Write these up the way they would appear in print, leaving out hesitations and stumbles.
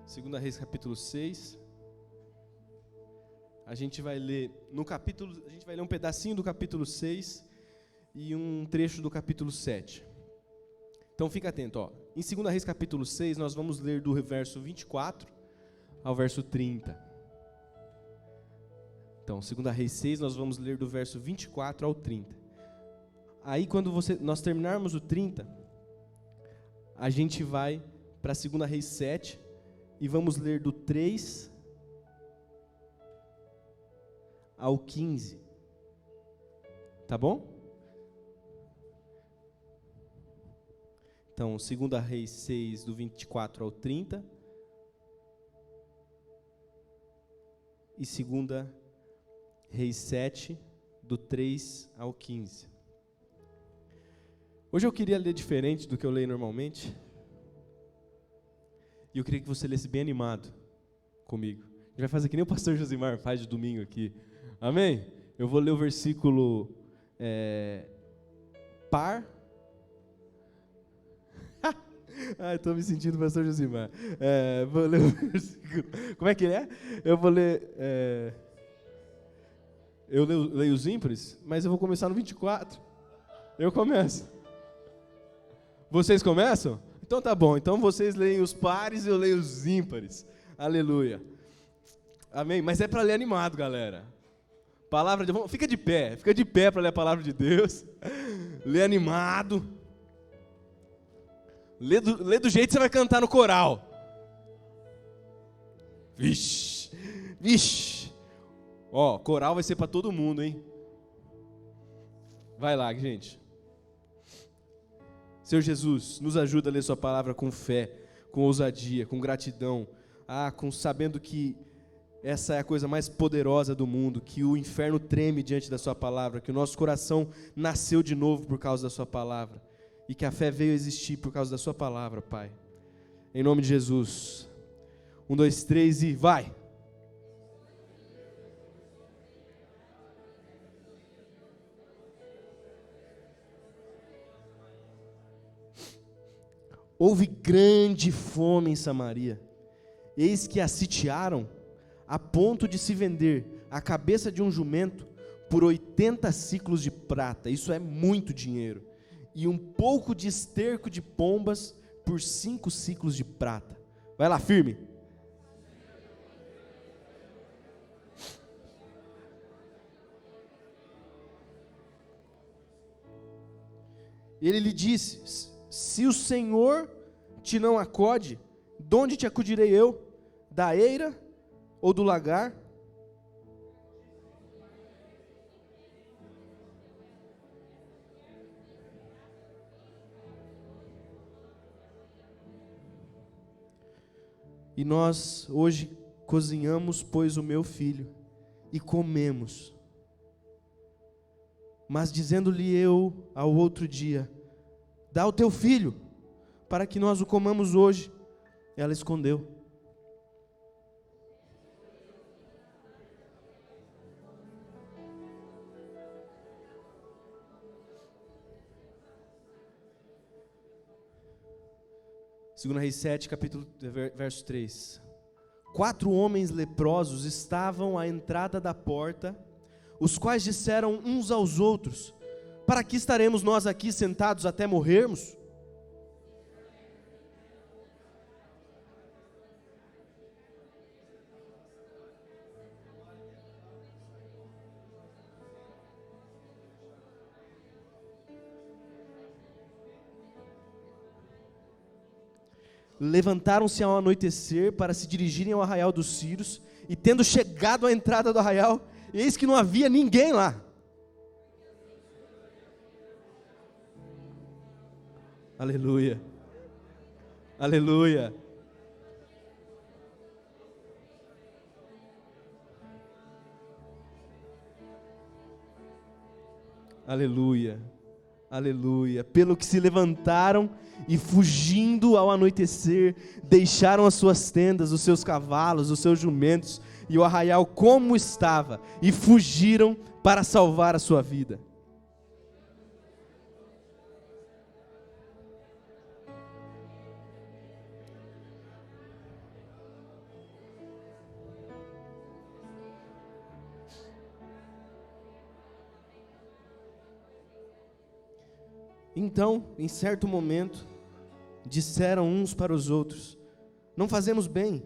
Segunda Reis, capítulo 6. A gente vai ler um pedacinho do capítulo 6 e um trecho do capítulo 7. Então fica atento, ó. Em 2 Reis, capítulo 6, nós vamos ler do verso 24 ao verso 30. Então, 2 Reis 6, nós vamos ler do verso 24 ao 30. Aí, quando nós terminarmos o 30, a gente vai para 2 Reis 7 e vamos ler do 3 ao 15. Tá bom? Então, 2 Reis 6, do 24 ao 30. E 2 Reis 7, do 3 ao 15. Hoje eu queria ler diferente do que eu leio normalmente. E eu queria que você lesse bem animado comigo. A gente vai fazer que nem o pastor Josimar faz de domingo aqui. Amém? Eu vou ler o versículo par. Estou me sentindo pastor Josimar. Vou ler o versículo. Como é que é? Eu vou ler. Eu leio os ímpares, mas eu vou começar no 24. Eu começo. Vocês começam? Então tá bom. Então vocês leem os pares e eu leio os ímpares. Aleluia. Amém? Mas é para ler animado, galera. Palavra de... Fica de pé para ler a palavra de Deus. Lê animado. Lê do jeito que você vai cantar no coral. Vixe. Ó, coral vai ser para todo mundo, hein? Vai lá, gente. Senhor Jesus, nos ajuda a ler sua palavra com fé, com ousadia, com gratidão, sabendo que essa é a coisa mais poderosa do mundo, que o inferno treme diante da sua palavra, que o nosso coração nasceu de novo por causa da sua palavra, e que a fé veio a existir por causa da sua palavra, Pai. Em nome de Jesus. 1, 2, 3 e vai! Houve grande fome em Samaria. Eis que a sitiaram a ponto de se vender a cabeça de um jumento por 80 siclos de prata. Isso é muito dinheiro. E um pouco de esterco de pombas por 5 siclos de prata. Vai lá, firme. Ele lhe disse: se o Senhor te não acode, de onde te acudirei eu? Da eira ou do lagar? E nós hoje cozinhamos, pois, o meu filho, e comemos. Mas dizendo-lhe eu ao outro dia: dá o teu filho, para que nós o comamos hoje. Ela escondeu. Segunda Reis 7, verso 3. 4 homens leprosos estavam à entrada da porta, os quais disseram uns aos outros: para que estaremos nós aqui sentados até morrermos? Levantaram-se ao anoitecer para se dirigirem ao arraial dos Sírios, e tendo chegado à entrada do arraial, eis que não havia ninguém lá. Aleluia. Aleluia. Aleluia. Aleluia. Pelo que se levantaram e fugindo ao anoitecer, deixaram as suas tendas, os seus cavalos, os seus jumentos e o arraial como estava, e fugiram para salvar a sua vida. Então, em certo momento, disseram uns para os outros: não fazemos bem.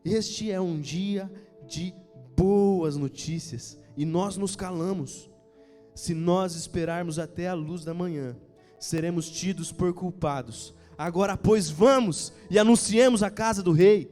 Este é um dia de boas notícias e nós nos calamos. Se nós esperarmos até a luz da manhã, seremos tidos por culpados. Agora, pois, vamos e anunciemos a casa do rei.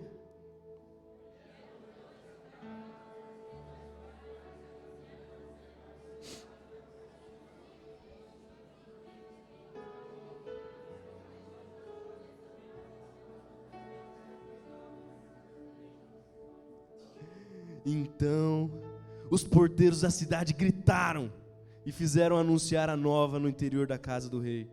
Então, os porteiros da cidade gritaram e fizeram anunciar a nova no interior da casa do rei.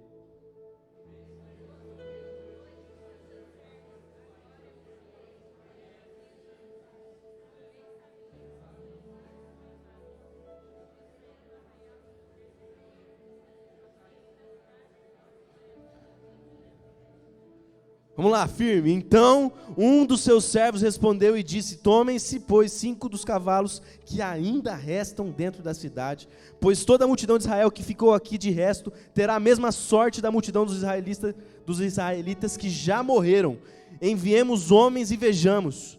Vamos lá, firme. Então, um dos seus servos respondeu e disse: tomem-se, pois, 5 dos cavalos que ainda restam dentro da cidade, pois toda a multidão de Israel que ficou aqui de resto terá a mesma sorte da multidão dos israelitas que já morreram. Enviemos homens e vejamos.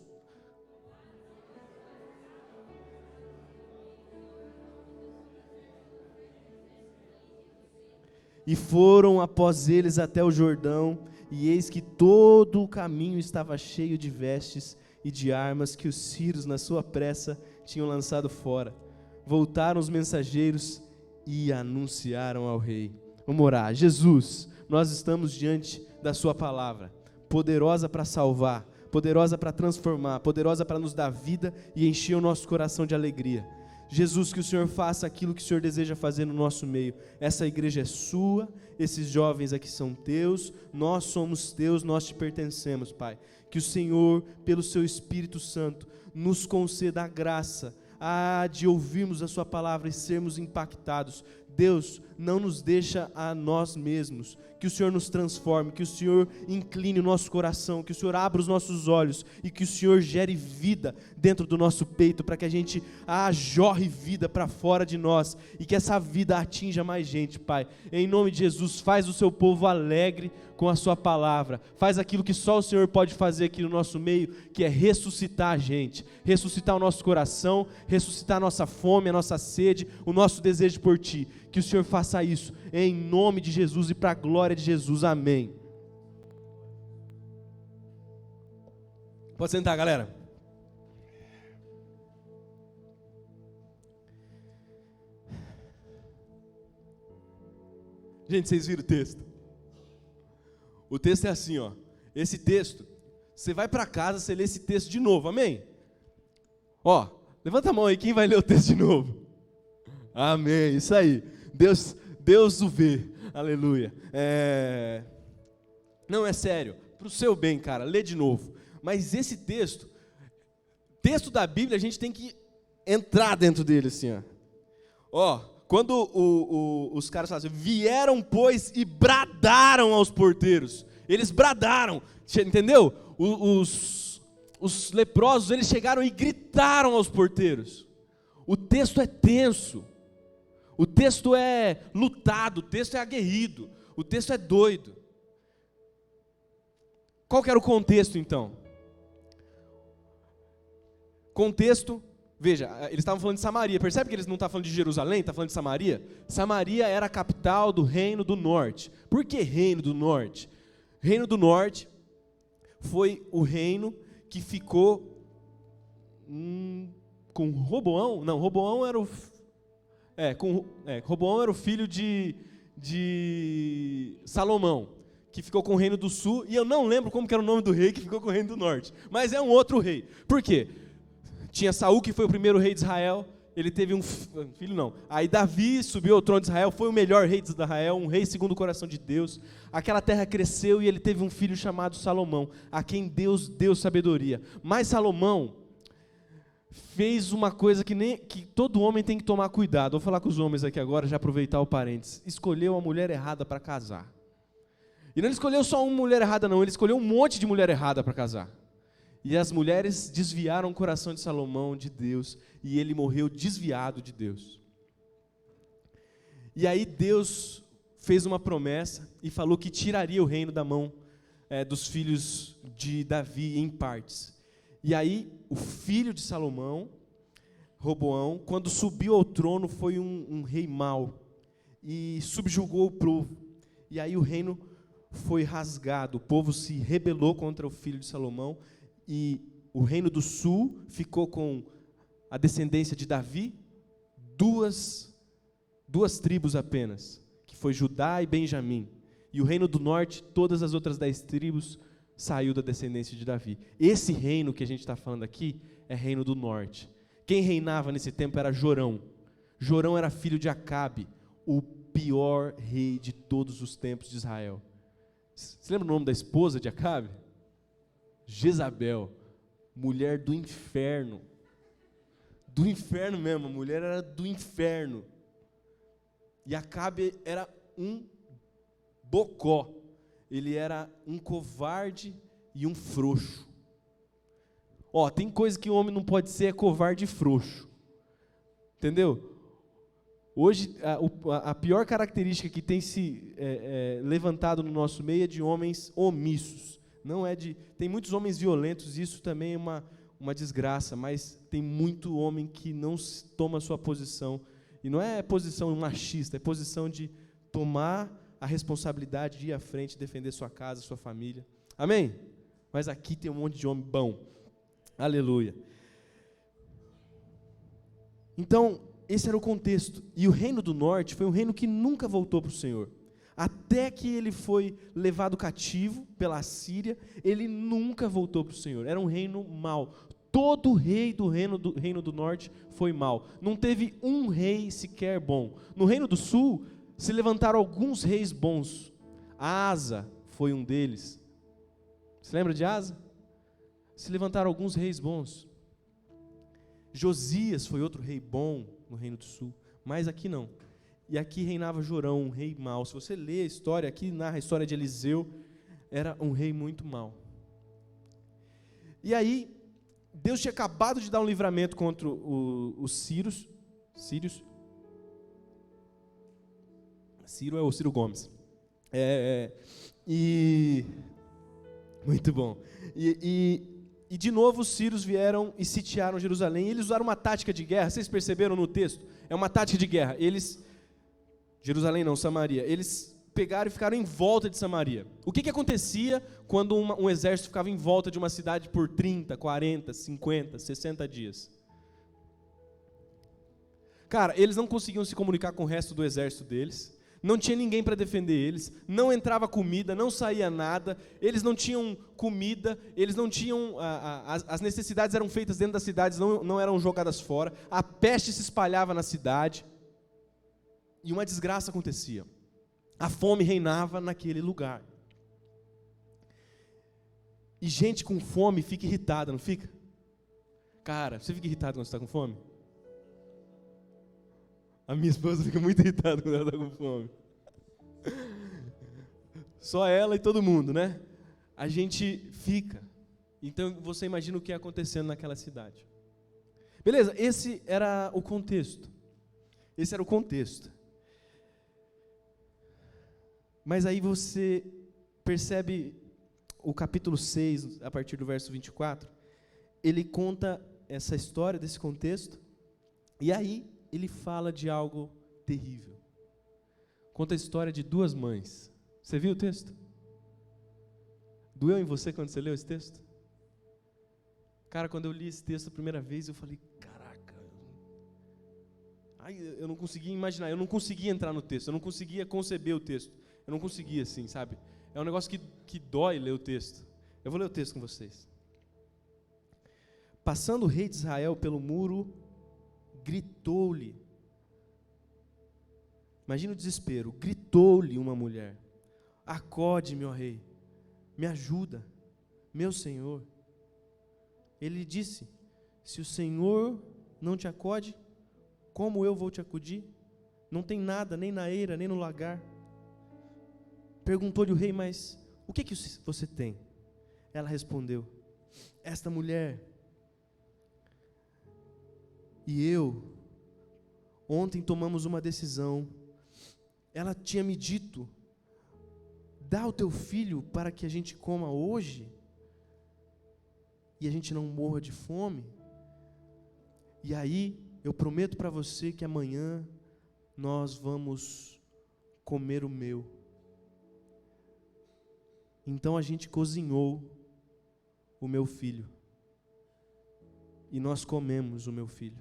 E foram após eles até o Jordão, e eis que todo o caminho estava cheio de vestes e de armas que os sírios, na sua pressa, tinham lançado fora. Voltaram os mensageiros e anunciaram ao rei. Vamos orar. Jesus, nós estamos diante da sua palavra, poderosa para salvar, poderosa para transformar, poderosa para nos dar vida e encher o nosso coração de alegria. Jesus, que o Senhor faça aquilo que o Senhor deseja fazer no nosso meio. Essa igreja é sua, esses jovens aqui são teus, nós somos teus, nós te pertencemos, Pai. Que o Senhor, pelo seu Espírito Santo, nos conceda a graça de ouvirmos a sua palavra e sermos impactados. Deus, não nos deixa a nós mesmos, que o Senhor nos transforme, que o Senhor incline o nosso coração, que o Senhor abra os nossos olhos e que o Senhor gere vida dentro do nosso peito, para que a gente jorre vida para fora de nós e que essa vida atinja mais gente, Pai. Em nome de Jesus, faz o seu povo alegre com a sua palavra, faz aquilo que só o Senhor pode fazer aqui no nosso meio, que é ressuscitar a gente, ressuscitar o nosso coração, ressuscitar a nossa fome, a nossa sede, o nosso desejo por Ti. Que o Senhor faça isso, em nome de Jesus e para a glória de Jesus, amém. Pode sentar, galera. Gente, vocês viram o texto? O texto é assim, ó. Esse texto, você vai para casa, você lê esse texto de novo, amém? Ó, levanta a mão aí, quem vai ler o texto de novo? Amém, isso aí. Deus o vê, aleluia. Não, é sério, para o seu bem, cara, lê de novo. Mas esse texto da Bíblia, a gente tem que entrar dentro dele, assim, ó. Ó, quando os caras falam assim, vieram, pois, e bradaram aos porteiros. Eles bradaram, entendeu? Os leprosos, eles chegaram e gritaram aos porteiros. O texto é tenso. O texto é lutado, o texto é aguerrido, o texto é doido. Qual que era o contexto, então? Contexto, veja, eles estavam falando de Samaria. Percebe que eles não estão falando de Jerusalém, estão falando de Samaria? Samaria era a capital do Reino do Norte. Por que Reino do Norte? Reino do Norte foi o reino que ficou com Roboão. Não, Roboão era Roboão era o filho de Salomão, que ficou com o reino do sul, e eu não lembro como que era o nome do rei que ficou com o reino do norte, mas é um outro rei. Por quê? Tinha Saul, que foi o primeiro rei de Israel, ele teve um filho, não. Aí Davi subiu ao trono de Israel, foi o melhor rei de Israel, um rei segundo o coração de Deus. Aquela terra cresceu e ele teve um filho chamado Salomão, a quem Deus deu sabedoria. Mas Salomão fez uma coisa que todo homem tem que tomar cuidado. Vou falar com os homens aqui agora, já aproveitar o parênteses. Escolheu a mulher errada para casar. E não escolheu só uma mulher errada, não. Ele escolheu um monte de mulher errada para casar. E as mulheres desviaram o coração de Salomão de Deus, e ele morreu desviado de Deus. E aí Deus fez uma promessa e falou que tiraria o reino da mão dos filhos de Davi em partes. E aí o filho de Salomão, Roboão, quando subiu ao trono, foi um rei mau e subjugou o povo. E aí o reino foi rasgado, o povo se rebelou contra o filho de Salomão, e o reino do sul ficou com a descendência de Davi, duas tribos apenas, que foi Judá e Benjamim. E o reino do norte, todas as outras 10 tribos, saiu da descendência de Davi. Esse reino que a gente está falando aqui é reino do norte. Quem reinava nesse tempo era Jorão. Jorão era filho de Acabe, o pior rei de todos os tempos de Israel. Você lembra o nome da esposa de Acabe? Jezabel, mulher do inferno. Do inferno mesmo, a mulher era do inferno. E Acabe era um bocó. Ele era um covarde e um frouxo. Tem coisa que o homem não pode ser, é covarde e frouxo. Entendeu? Hoje, a pior característica que tem se levantado no nosso meio é de homens omissos. Não é de... Tem muitos homens violentos, isso também é uma desgraça, mas tem muito homem que não toma a sua posição. E não é posição machista, é posição de tomar a responsabilidade de ir à frente, defender sua casa, sua família. Amém? Mas aqui tem um monte de homem bom. Aleluia. Então, esse era o contexto. E o reino do norte foi um reino que nunca voltou para o Senhor. Até que ele foi levado cativo pela Síria, ele nunca voltou para o Senhor. Era um reino mau. Todo rei do reino do norte foi mau. Não teve um rei sequer bom. No reino do sul, se levantaram alguns reis bons. Asa foi um deles. Você lembra de Asa? Se levantaram alguns reis bons. Josias foi outro rei bom no reino do sul. Mas aqui não. E aqui reinava Jorão, um rei mau. Se você lê a história, aqui narra a história de Eliseu, era um rei muito mau. E aí, Deus tinha acabado de dar um livramento contra os sírios. Ciro é o Ciro Gomes. Muito bom. E de novo os sírios vieram e sitiaram Jerusalém. E eles usaram uma tática de guerra. Vocês perceberam no texto? É uma tática de guerra. Jerusalém não, Samaria. Eles pegaram e ficaram em volta de Samaria. O que acontecia quando um exército ficava em volta de uma cidade por 30, 40, 50, 60 dias? Cara, eles não conseguiam se comunicar com o resto do exército deles. Não tinha ninguém para defender eles, não entrava comida, não saía nada, eles não tinham comida, eles não tinham, as necessidades eram feitas dentro das cidades, não eram jogadas fora, a peste se espalhava na cidade, e uma desgraça acontecia, a fome reinava naquele lugar. E gente com fome fica irritada, não fica? Cara, você fica irritado quando você está com fome? A minha esposa fica muito irritada quando ela está com fome. Só ela e todo mundo, né? A gente fica. Então você imagina o que ia acontecendo naquela cidade. Beleza, esse era o contexto. Esse era o contexto. Mas aí você percebe o capítulo 6, a partir do verso 24, ele conta essa história desse contexto, e aí ele fala de algo terrível. Conta a história de duas mães. Você viu o texto? Doeu em você quando você leu esse texto? Cara, quando eu li esse texto a primeira vez, eu falei, caraca, eu não conseguia imaginar, eu não conseguia entrar no texto, eu não conseguia conceber o texto, eu não conseguia assim, sabe? É um negócio que dói ler o texto. Eu vou ler o texto com vocês. Passando o rei de Israel pelo muro gritou-lhe. Imagina o desespero. Gritou-lhe uma mulher: acode-me, ó rei, me ajuda, meu senhor. Ele disse: se o Senhor não te acode, como eu vou te acudir? Não tem nada, nem na eira, nem no lagar. Perguntou-lhe o rei: mas o que você tem? Ela respondeu: esta mulher e eu, ontem tomamos uma decisão. Ela tinha me dito: dá o teu filho para que a gente coma hoje e a gente não morra de fome. E aí eu prometo para você que amanhã nós vamos comer o meu. Então a gente cozinhou o meu filho e nós comemos o meu filho.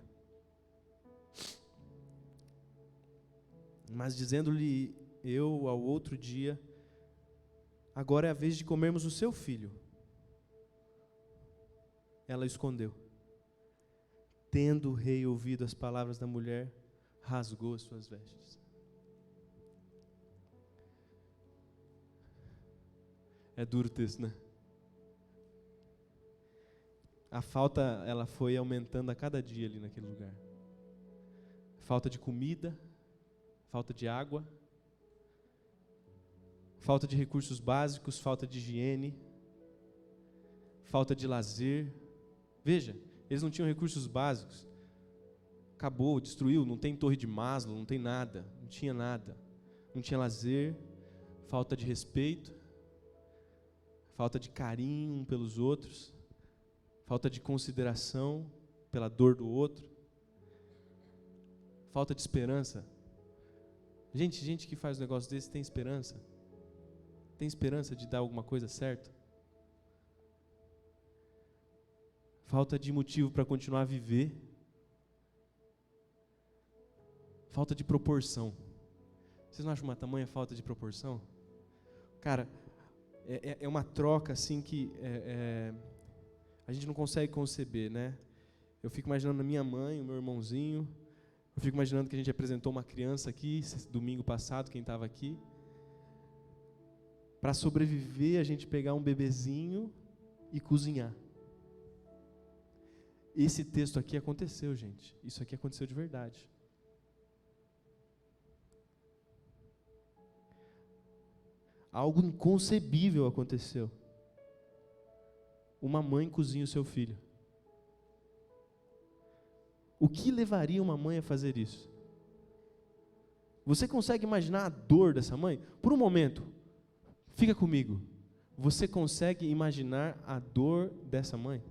Mas dizendo-lhe eu ao outro dia: agora é a vez de comermos o seu filho. Ela escondeu. Tendo o rei ouvido as palavras da mulher, rasgou as suas vestes. É duro o texto, né? A falta, ela foi aumentando a cada dia ali naquele lugar. Falta de comida, falta de água, falta de recursos básicos, falta de higiene, falta de lazer. Veja, eles não tinham recursos básicos. Acabou, destruiu, não tem torre de Maslow, não tem nada, não tinha nada. Não tinha lazer, falta de respeito, falta de carinho um pelos outros, falta de consideração pela dor do outro, falta de esperança. Gente que faz um negócio desse tem esperança? Tem esperança de dar alguma coisa certa? Falta de motivo para continuar a viver. Falta de proporção. Vocês não acham uma tamanha falta de proporção? Cara, é uma troca assim que a gente não consegue conceber, né? Eu fico imaginando a minha mãe, o meu irmãozinho. Eu fico imaginando que a gente apresentou uma criança aqui, domingo passado, quem estava aqui. Para sobreviver, a gente pegar um bebezinho e cozinhar. Esse texto aqui aconteceu, gente. Isso aqui aconteceu de verdade. Algo inconcebível aconteceu. Uma mãe cozinha o seu filho. O que levaria uma mãe a fazer isso? Você consegue imaginar a dor dessa mãe? Por um momento, fica comigo. Você consegue imaginar a dor dessa mãe?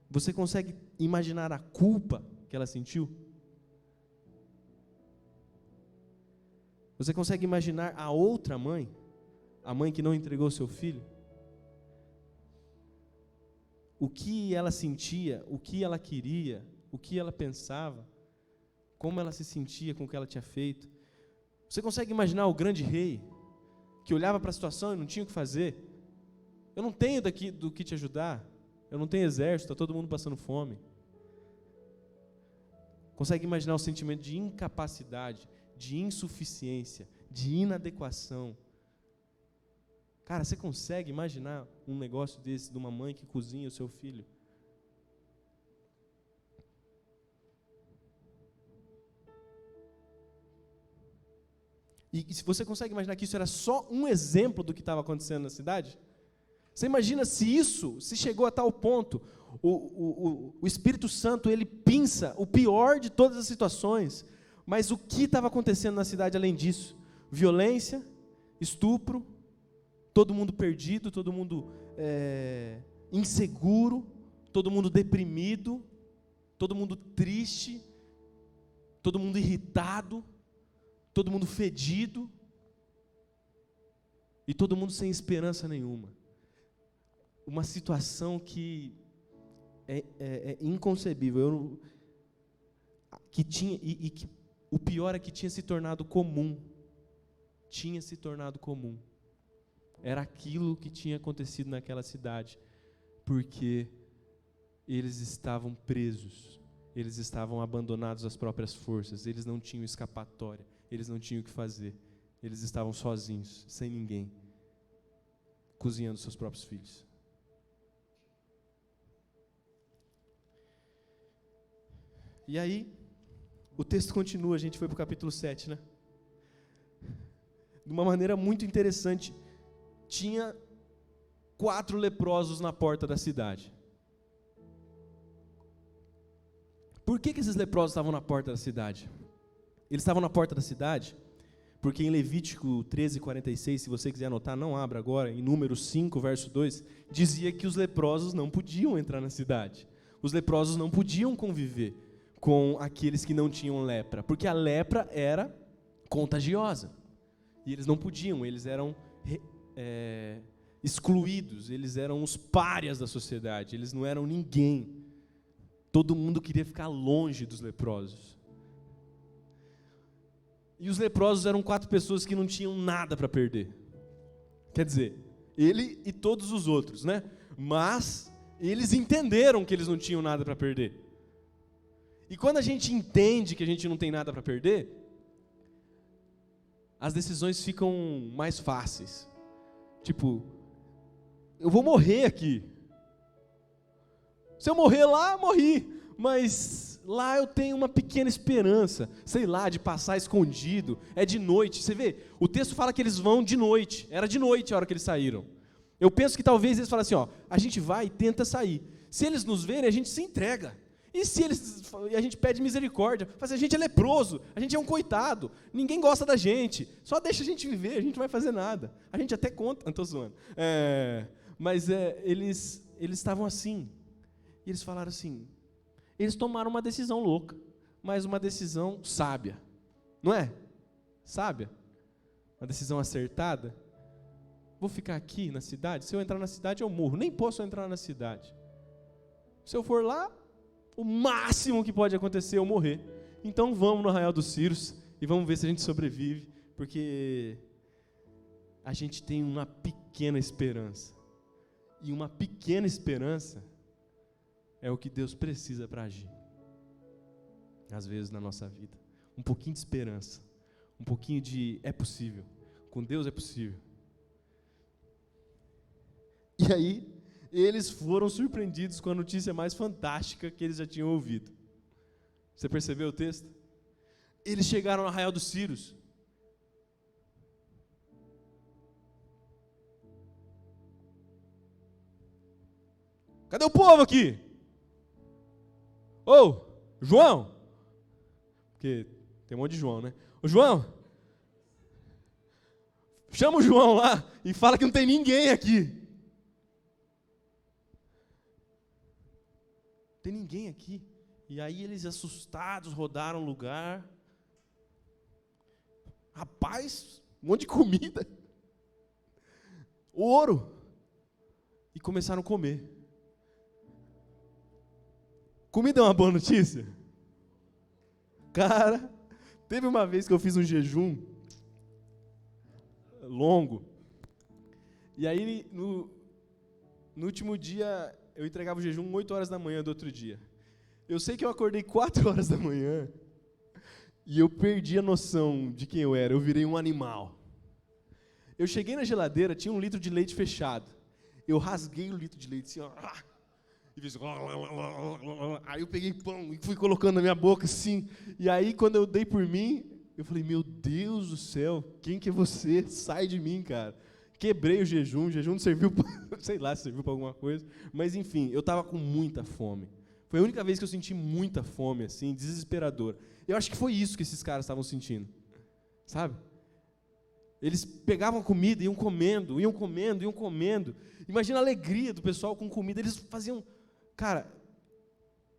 Você consegue imaginar a culpa que ela sentiu? Você consegue imaginar a outra mãe? A mãe que não entregou seu filho? O que ela sentia, o que ela queria, o que ela pensava, como ela se sentia com o que ela tinha feito. Você consegue imaginar o grande rei, que olhava para a situação e não tinha o que fazer? Eu não tenho do que te ajudar, eu não tenho exército, está todo mundo passando fome. Consegue imaginar o sentimento de incapacidade, de insuficiência, de inadequação? Cara, você consegue imaginar um negócio desse, de uma mãe que cozinha o seu filho? E se você consegue imaginar que isso era só um exemplo do que estava acontecendo na cidade? Você imagina se chegou a tal ponto, o Espírito Santo, ele pinça o pior de todas as situações, mas o que estava acontecendo na cidade além disso? Violência, estupro, todo mundo perdido, todo mundo inseguro, todo mundo deprimido, todo mundo triste, todo mundo irritado, todo mundo fedido, e todo mundo sem esperança nenhuma. Uma situação que é inconcebível, que o pior é que tinha se tornado comum. Tinha se tornado comum. Era aquilo que tinha acontecido naquela cidade, porque eles estavam presos, eles estavam abandonados às próprias forças, eles não tinham escapatória, eles não tinham o que fazer, eles estavam sozinhos, sem ninguém, cozinhando seus próprios filhos. E aí, o texto continua, a gente foi para o capítulo 7, né? De uma maneira muito interessante, tinha 4 leprosos na porta da cidade. Por que esses leprosos estavam na porta da cidade? Eles estavam na porta da cidade porque em Levítico 13:46, se você quiser anotar, não abra agora, em Números 5, verso 2, dizia que os leprosos não podiam entrar na cidade. Os leprosos não podiam conviver com aqueles que não tinham lepra, porque a lepra era contagiosa. E eles não podiam, eles eram excluídos, eles eram os párias da sociedade, eles não eram ninguém. Todo mundo queria ficar longe dos leprosos. E os leprosos eram 4 pessoas que não tinham nada para perder. Quer dizer, ele e todos os outros, né? Mas eles entenderam que eles não tinham nada para perder. E quando a gente entende que a gente não tem nada para perder, as decisões ficam mais fáceis. Tipo, eu vou morrer aqui. Se eu morrer lá, morri. Mas lá eu tenho uma pequena esperança, sei lá, de passar escondido. É de noite. Você vê, o texto fala que eles vão de noite. Era de noite a hora que eles saíram. Eu penso que talvez eles falem assim, ó, a gente vai e tenta sair. Se eles nos verem, a gente se entrega. E se a gente pede misericórdia, fala assim, a gente é leproso, a gente é um coitado, ninguém gosta da gente, só deixa a gente viver, a gente não vai fazer nada. A gente até conta, não estou zoando. Mas eles estavam assim. E eles falaram assim, eles tomaram uma decisão louca, mas uma decisão sábia. Não é? Sábia? Uma decisão acertada. Vou ficar aqui na cidade? Se eu entrar na cidade, eu morro. Nem posso entrar na cidade. Se eu for lá, o máximo que pode acontecer é eu morrer. Então vamos no Arraial dos Círios e vamos ver se a gente sobrevive, porque a gente tem uma pequena esperança. E uma pequena esperança é o que Deus precisa para agir. Às vezes na nossa vida. Um pouquinho de esperança. Um pouquinho de é possível. Com Deus é possível. E aí, eles foram surpreendidos com a notícia mais fantástica que eles já tinham ouvido. Você percebeu o texto? Eles chegaram no Arraial dos Círios. Cadê o povo aqui? Ô, João! Porque tem um monte de João, né? Ô, João! Chama o João lá e fala que não tem ninguém aqui. Tem ninguém aqui. E aí eles assustados rodaram o lugar. Rapaz, um monte de comida. Ouro. E começaram a comer. Comida é uma boa notícia? Cara, teve uma vez que eu fiz um jejum longo. E aí no último dia eu entregava o jejum 8 horas da manhã do outro dia. Eu sei que eu acordei 4 horas da manhã e eu perdi a noção de quem eu era. Eu virei um animal. Eu cheguei na geladeira, tinha 1 litro de leite fechado. Eu rasguei o litro de leite assim, ó, e fiz... Aí eu peguei pão e fui colocando na minha boca assim. E aí quando eu dei por mim, eu falei, meu Deus do céu, quem que é você? Sai de mim, cara. Quebrei o jejum não serviu para, sei lá se serviu para alguma coisa, mas enfim, eu estava com muita fome. Foi a única vez que eu senti muita fome, assim, desesperador. Eu acho que foi isso que esses caras estavam sentindo, sabe? Eles pegavam a comida, iam comendo. Imagina a alegria do pessoal com comida. Eles faziam, cara,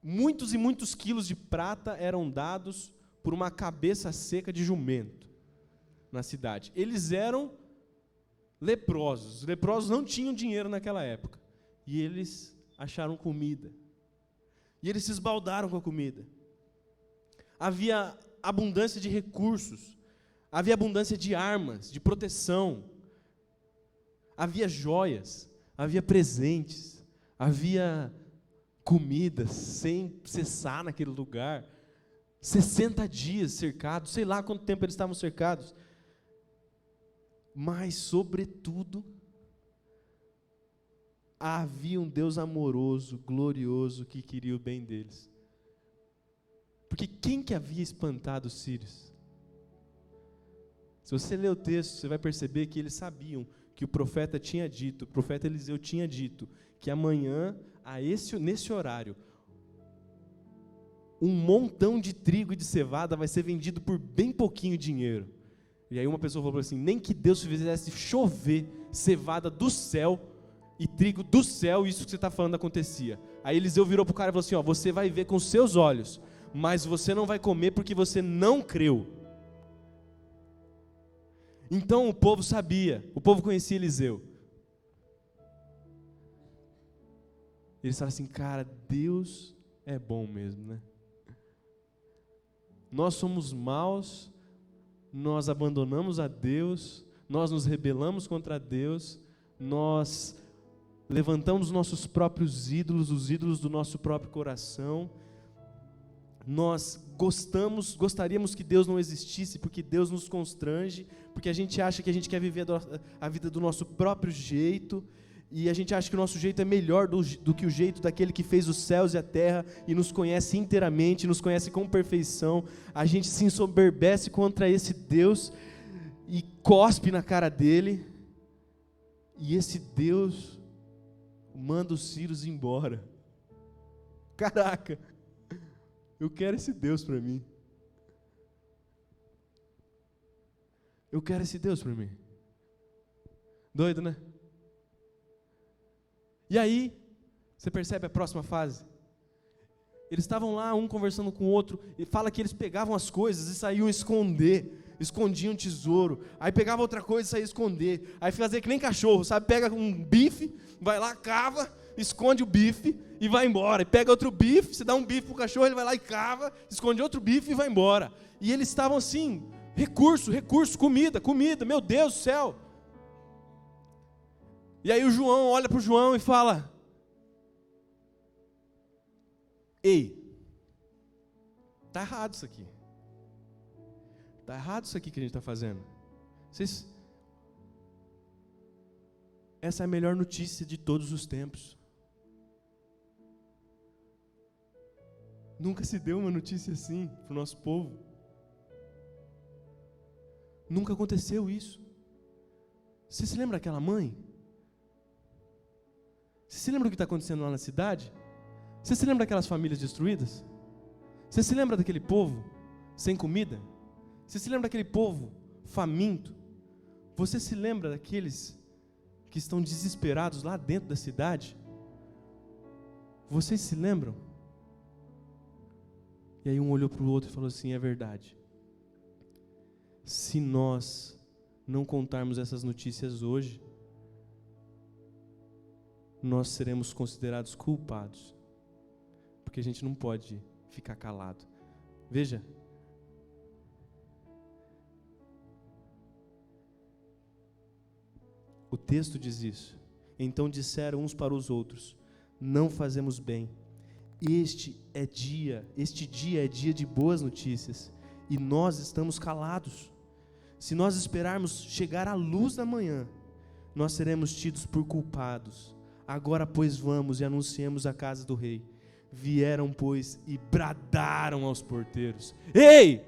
muitos e muitos quilos de prata eram dados por uma cabeça seca de jumento na cidade. Eles eram leprosos. Os leprosos não tinham dinheiro naquela época. E eles acharam comida. E eles se esbaldaram com a comida. Havia abundância de recursos. Havia abundância de armas, de proteção. Havia joias. Havia presentes. Havia comida sem cessar naquele lugar. 60 dias cercados, sei lá quanto tempo eles estavam cercados. Mas, sobretudo, havia um Deus amoroso, glorioso, que queria o bem deles. Porque quem que havia espantado os sírios? Se você ler o texto, você vai perceber que eles sabiam que o profeta tinha dito, o profeta Eliseu tinha dito, que amanhã, nesse horário, um montão de trigo e de cevada vai ser vendido por bem pouquinho dinheiro. E aí uma pessoa falou assim, nem que Deus fizesse chover cevada do céu e trigo do céu, isso que você está falando acontecia. Aí Eliseu virou para o cara e falou assim, você vai ver com seus olhos, mas você não vai comer porque você não creu. Então o povo sabia, o povo conhecia Eliseu. Eles falaram assim, cara, Deus é bom mesmo, né? Nós somos maus, nós abandonamos a Deus, nós nos rebelamos contra Deus, nós levantamos nossos próprios ídolos, os ídolos do nosso próprio coração. Nós gostaríamos que Deus não existisse, porque Deus nos constrange, porque a gente acha que a gente quer viver a vida do nosso próprio jeito, e a gente acha que o nosso jeito é melhor do que o jeito daquele que fez os céus e a terra, e nos conhece inteiramente, nos conhece com perfeição. A gente se ensoberbece contra esse Deus, e cospe na cara dele, e esse Deus manda os sírios embora. Caraca! Eu quero esse Deus para mim. Eu quero esse Deus para mim. Doido, né? E aí, você percebe a próxima fase? Eles estavam lá, um conversando com o outro, e fala que eles pegavam as coisas e saíam esconder, escondiam um tesouro, aí pegava outra coisa e saía esconder, aí fazia que nem cachorro, sabe? Pega um bife, vai lá, cava, esconde o bife e vai embora, e pega outro bife, você dá um bife pro cachorro, ele vai lá e cava, esconde outro bife e vai embora. E eles estavam assim, recurso, comida, meu Deus do céu. E aí o João olha para o João e fala, ei, está errado isso aqui. Está errado isso aqui que a gente está fazendo. Essa é a melhor notícia de todos os tempos. Nunca se deu uma notícia assim para o nosso povo. Nunca aconteceu isso. Você se lembra daquela mãe? Você se lembra do que está acontecendo lá na cidade? Você se lembra daquelas famílias destruídas? Você se lembra daquele povo sem comida? Você se lembra daquele povo faminto? Você se lembra daqueles que estão desesperados lá dentro da cidade? Vocês se lembram? E aí um olhou para o outro e falou assim, é verdade. Se nós não contarmos essas notícias hoje, nós seremos considerados culpados, porque a gente não pode ficar calado. Veja, o texto diz isso. Então disseram uns para os outros, não fazemos bem. Este dia é dia de boas notícias, e nós estamos calados. Se nós esperarmos chegar à luz da manhã, nós seremos tidos por culpados. Agora, pois, vamos e anunciemos a casa do rei. Vieram, pois, e bradaram aos porteiros. Ei!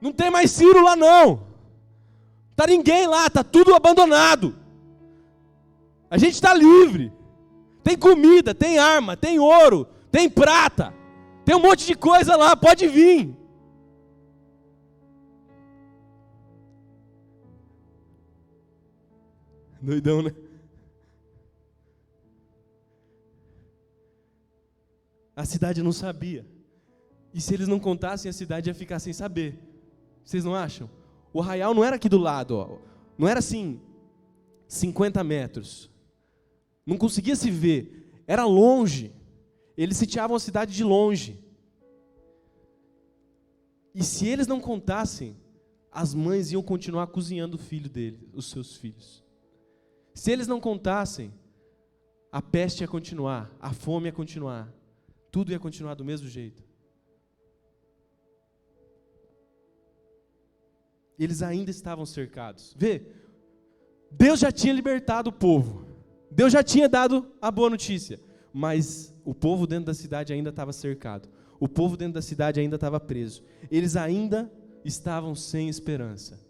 Não tem mais Ciro lá não. Tá ninguém lá, tá tudo abandonado. A gente está livre. Tem comida, tem arma, tem ouro, tem prata. Tem um monte de coisa lá, pode vir. Doidão, né? A cidade não sabia. E se eles não contassem, a cidade ia ficar sem saber. Vocês não acham? O arraial não era aqui do lado, ó. Não era assim, 50 metros. Não conseguia se ver. Era longe. Eles sitiavam a cidade de longe. E se eles não contassem, as mães iam continuar cozinhando o filho dele, os seus filhos. Se eles não contassem, a peste ia continuar, a fome ia continuar, tudo ia continuar do mesmo jeito. Eles ainda estavam cercados. Vê, Deus já tinha libertado o povo, Deus já tinha dado a boa notícia, mas o povo dentro da cidade ainda estava cercado, o povo dentro da cidade ainda estava preso, eles ainda estavam sem esperança.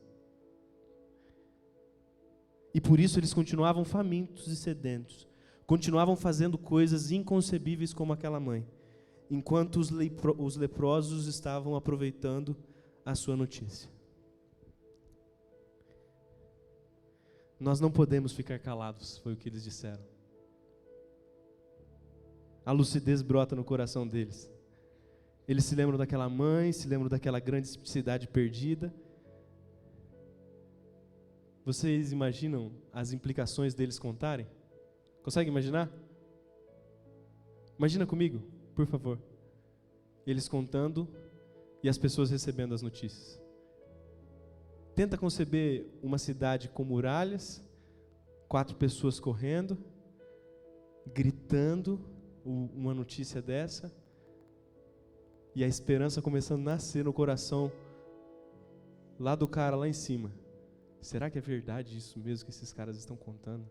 E por isso eles continuavam famintos e sedentos, continuavam fazendo coisas inconcebíveis como aquela mãe, enquanto os leprosos estavam aproveitando a sua notícia. Nós não podemos ficar calados, foi o que eles disseram. A lucidez brota no coração deles. Eles se lembram daquela mãe, se lembram daquela grande cidade perdida. Vocês imaginam as implicações deles contarem? Consegue imaginar? Imagina comigo, por favor. Eles contando e as pessoas recebendo as notícias. Tenta conceber uma cidade com muralhas, 4 pessoas correndo, gritando uma notícia dessa, e a esperança começando a nascer no coração lá do cara lá em cima. Será que é verdade isso mesmo que esses caras estão contando?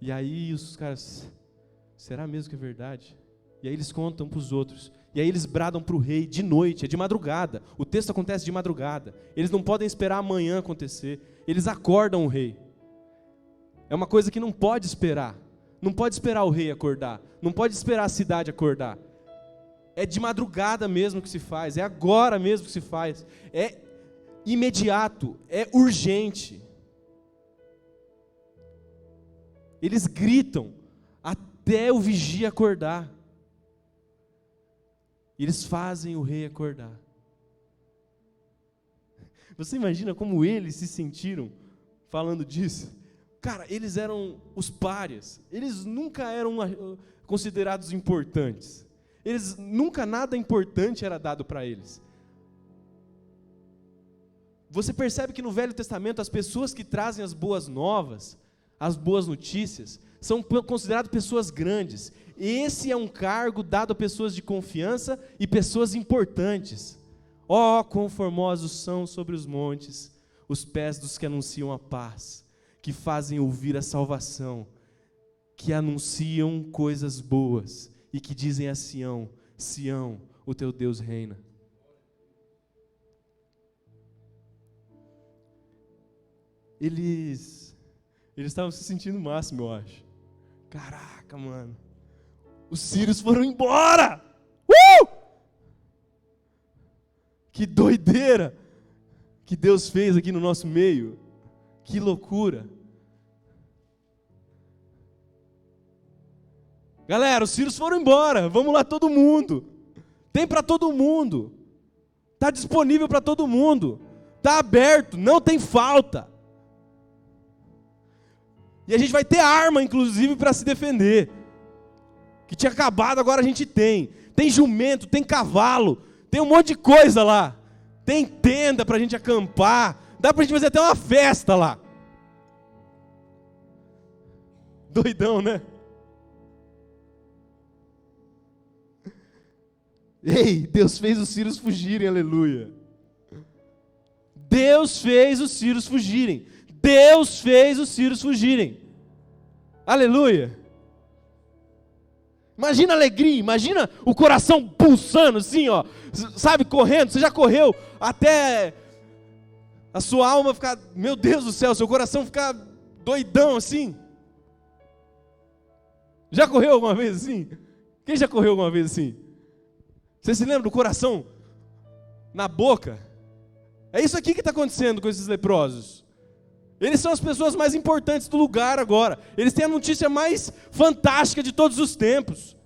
E aí os caras, será mesmo que é verdade? E aí eles contam para os outros. E aí eles bradam para o rei de noite, é de madrugada. O texto acontece de madrugada. Eles não podem esperar amanhã acontecer. Eles acordam o rei. É uma coisa que não pode esperar. Não pode esperar o rei acordar. Não pode esperar a cidade acordar. É de madrugada mesmo que se faz. É agora mesmo que se faz. É imediato. É urgente. Eles gritam até o vigia acordar. Eles fazem o rei acordar. Você imagina como eles se sentiram falando disso? Cara, eles eram os párias. Eles nunca eram considerados importantes. Nunca nada importante era dado para eles. Você percebe que no Velho Testamento as pessoas que trazem as boas novas, as boas notícias, são consideradas pessoas grandes. Esse é um cargo dado a pessoas de confiança e pessoas importantes. Ó, quão formosos são sobre os montes os pés dos que anunciam a paz, que fazem ouvir a salvação, que anunciam coisas boas e que dizem a Sião: Sião, o teu Deus reina. Eles estavam se sentindo o máximo, eu acho. Caraca, mano. Os sírios foram embora. Que doideira que Deus fez aqui no nosso meio. Que loucura. Galera, os sírios foram embora. Vamos lá todo mundo. Tem para todo mundo. Está disponível para todo mundo. Está aberto, não tem falta. E a gente vai ter arma, inclusive, para se defender. Que tinha acabado, agora a gente tem. Tem jumento, tem cavalo, tem um monte de coisa lá. Tem tenda para a gente acampar. Dá para a gente fazer até uma festa lá. Doidão, né? Ei, Deus fez os sírios fugirem, aleluia. Deus fez os sírios fugirem. Deus fez os sírios fugirem. Aleluia. Imagina a alegria, imagina o coração pulsando assim, ó. Sabe, correndo. Você já correu até a sua alma ficar, meu Deus do céu, seu coração ficar doidão assim. Já correu alguma vez assim? Quem já correu alguma vez assim? Você se lembra do coração na boca? É isso aqui que está acontecendo com esses leprosos. Eles são as pessoas mais importantes do lugar agora. Eles têm a notícia mais fantástica de todos os tempos.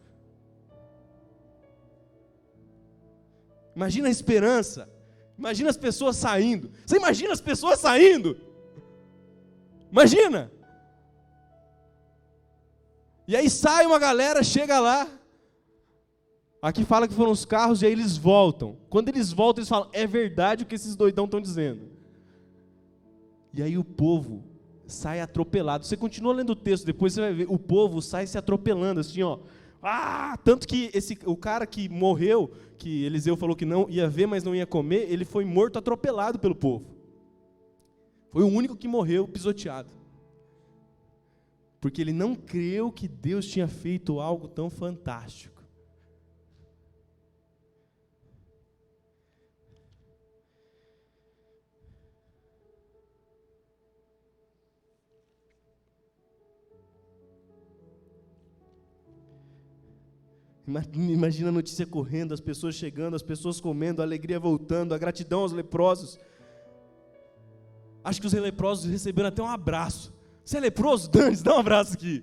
Imagina a esperança. Imagina as pessoas saindo. Você imagina as pessoas saindo? Imagina. E aí sai uma galera, chega lá. Aqui fala que foram os carros e aí eles voltam. Quando eles voltam, eles falam, é verdade o que esses doidão estão dizendo. E aí o povo sai atropelado. Você continua lendo o texto, depois você vai ver, o povo sai se atropelando, assim, ó. Tanto que o cara que morreu, que Eliseu falou que não ia ver, mas não ia comer, ele foi morto atropelado pelo povo. Foi o único que morreu pisoteado. Porque ele não creu que Deus tinha feito algo tão fantástico. Imagina a notícia correndo, as pessoas chegando, as pessoas comendo, a alegria voltando, a gratidão aos leprosos. Acho que os leprosos receberam até um abraço. Você é leproso? Dane-se, dá um abraço aqui.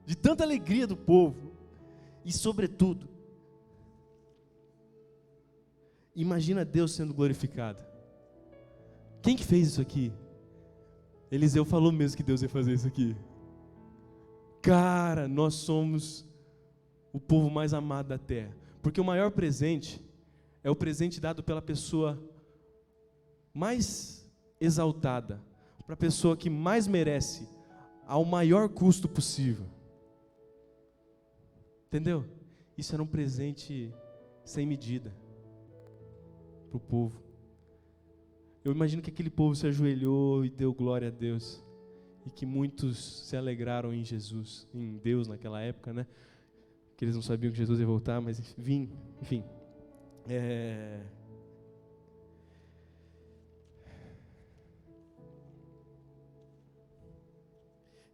De tanta alegria do povo. E sobretudo, imagina Deus sendo glorificado. Quem que fez isso aqui? Eliseu falou mesmo que Deus ia fazer isso aqui. Cara, nós somos o povo mais amado da terra, porque o maior presente é o presente dado pela pessoa mais exaltada, para a pessoa que mais merece, ao maior custo possível. Entendeu? Isso era um presente sem medida para o povo. Eu imagino que aquele povo se ajoelhou e deu glória a Deus, e que muitos se alegraram em Jesus, em Deus naquela época, né? Que eles não sabiam que Jesus ia voltar, mas enfim.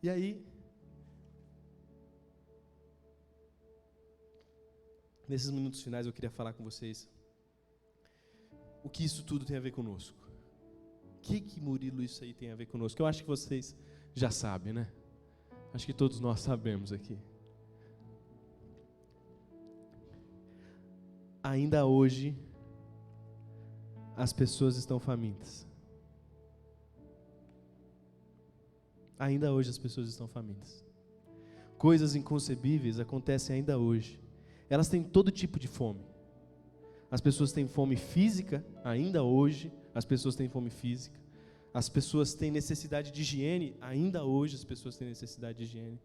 E aí, nesses minutos finais eu queria falar com vocês o que isso tudo tem a ver conosco. O que Murilo, isso aí tem a ver conosco? Eu acho que vocês já sabem, né? Acho que todos nós sabemos aqui. Ainda hoje, as pessoas estão famintas. Ainda hoje as pessoas estão famintas. Coisas inconcebíveis acontecem ainda hoje. Elas têm todo tipo de fome. As pessoas têm fome física, ainda hoje, as pessoas têm fome física. As pessoas têm necessidade de higiene, ainda hoje as pessoas têm necessidade de higiene.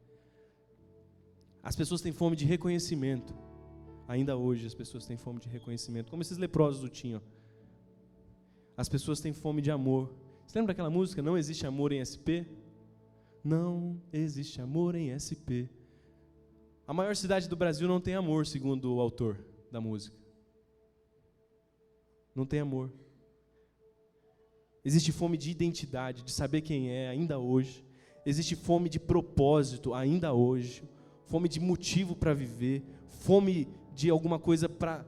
As pessoas têm fome de reconhecimento. Ainda hoje as pessoas têm fome de reconhecimento, como esses leprosos o tinham. As pessoas têm fome de amor. Você lembra daquela música, Não Existe Amor em SP? Não existe amor em SP. A maior cidade do Brasil não tem amor, segundo o autor da música. Não tem amor. Existe fome de identidade, de saber quem é, ainda hoje. Existe fome de propósito, ainda hoje. Fome de motivo para viver. Fome de alguma coisa para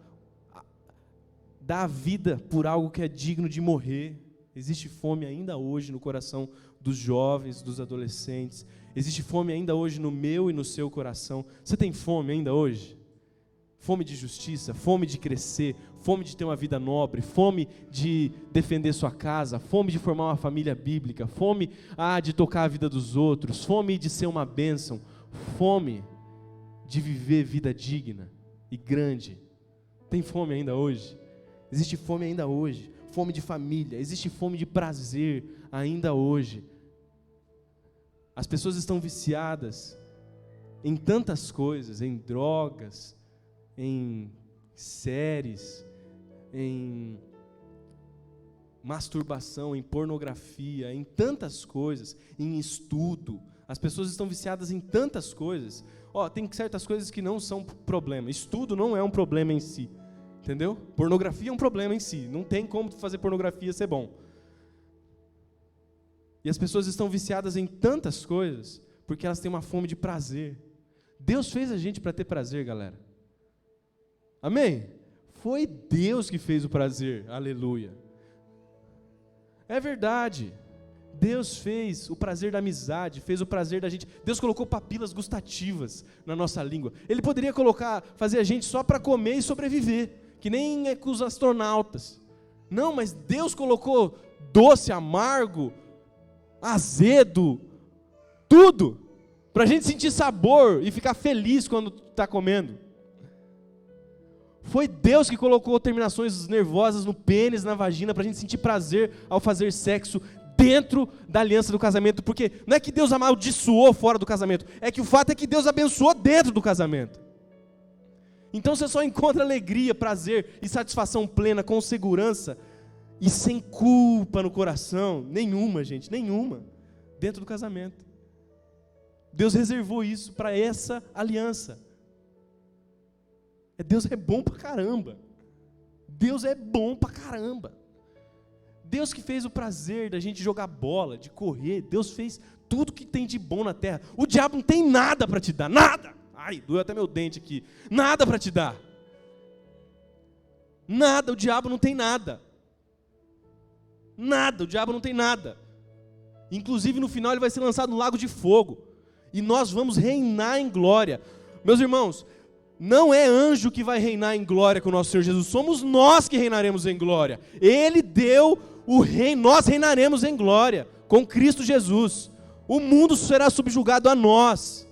dar a vida por algo que é digno de morrer. Existe fome ainda hoje no coração dos jovens, dos adolescentes. Existe fome ainda hoje no meu e no seu coração. Você tem fome ainda hoje? Fome de justiça, fome de crescer, fome de ter uma vida nobre, fome de defender sua casa, fome de formar uma família bíblica, fome de tocar a vida dos outros, fome de ser uma bênção, fome de viver vida digna e grande. Tem fome ainda hoje? Existe fome ainda hoje. Fome de família, existe fome de prazer ainda hoje. As pessoas estão viciadas em tantas coisas, em drogas, em séries, em masturbação, em pornografia, em tantas coisas, em estudo. As pessoas estão viciadas em tantas coisas. Tem certas coisas que não são problema. Estudo não é um problema em si, entendeu? Pornografia é um problema em si. Não tem como fazer pornografia ser bom. E as pessoas estão viciadas em tantas coisas porque elas têm uma fome de prazer. Deus fez a gente para ter prazer, galera. Amém? Foi Deus que fez o prazer. Aleluia. É verdade. Deus fez o prazer da amizade, fez o prazer da gente. Deus colocou papilas gustativas na nossa língua. Ele poderia fazer a gente só para comer e sobreviver, que nem é com os astronautas. Não, mas Deus colocou doce, amargo, azedo, tudo, para a gente sentir sabor e ficar feliz quando está comendo. Foi Deus que colocou terminações nervosas no pênis, na vagina, para a gente sentir prazer ao fazer sexo. dentro da aliança do casamento, porque não é que Deus amaldiçoou fora do casamento, é que o fato é que Deus abençoou dentro do casamento. Então você só encontra alegria, prazer e satisfação plena, com segurança e sem culpa no coração, nenhuma, gente, nenhuma, dentro do casamento. Deus reservou isso para essa aliança. Deus é bom pra caramba. Deus é bom pra caramba. Deus que fez o prazer da gente jogar bola, de correr, Deus fez tudo que tem de bom na terra. O diabo não tem nada para te dar, nada. Ai, doeu até meu dente aqui. Nada para te dar. Nada, o diabo não tem nada. Nada, o diabo não tem nada. Inclusive no final ele vai ser lançado no lago de fogo. E nós vamos reinar em glória. Meus irmãos, não é anjo que vai reinar em glória com o nosso Senhor Jesus. Somos nós que reinaremos em glória. Ele deu o reino, nós reinaremos em glória com Cristo Jesus. O mundo será subjugado a nós.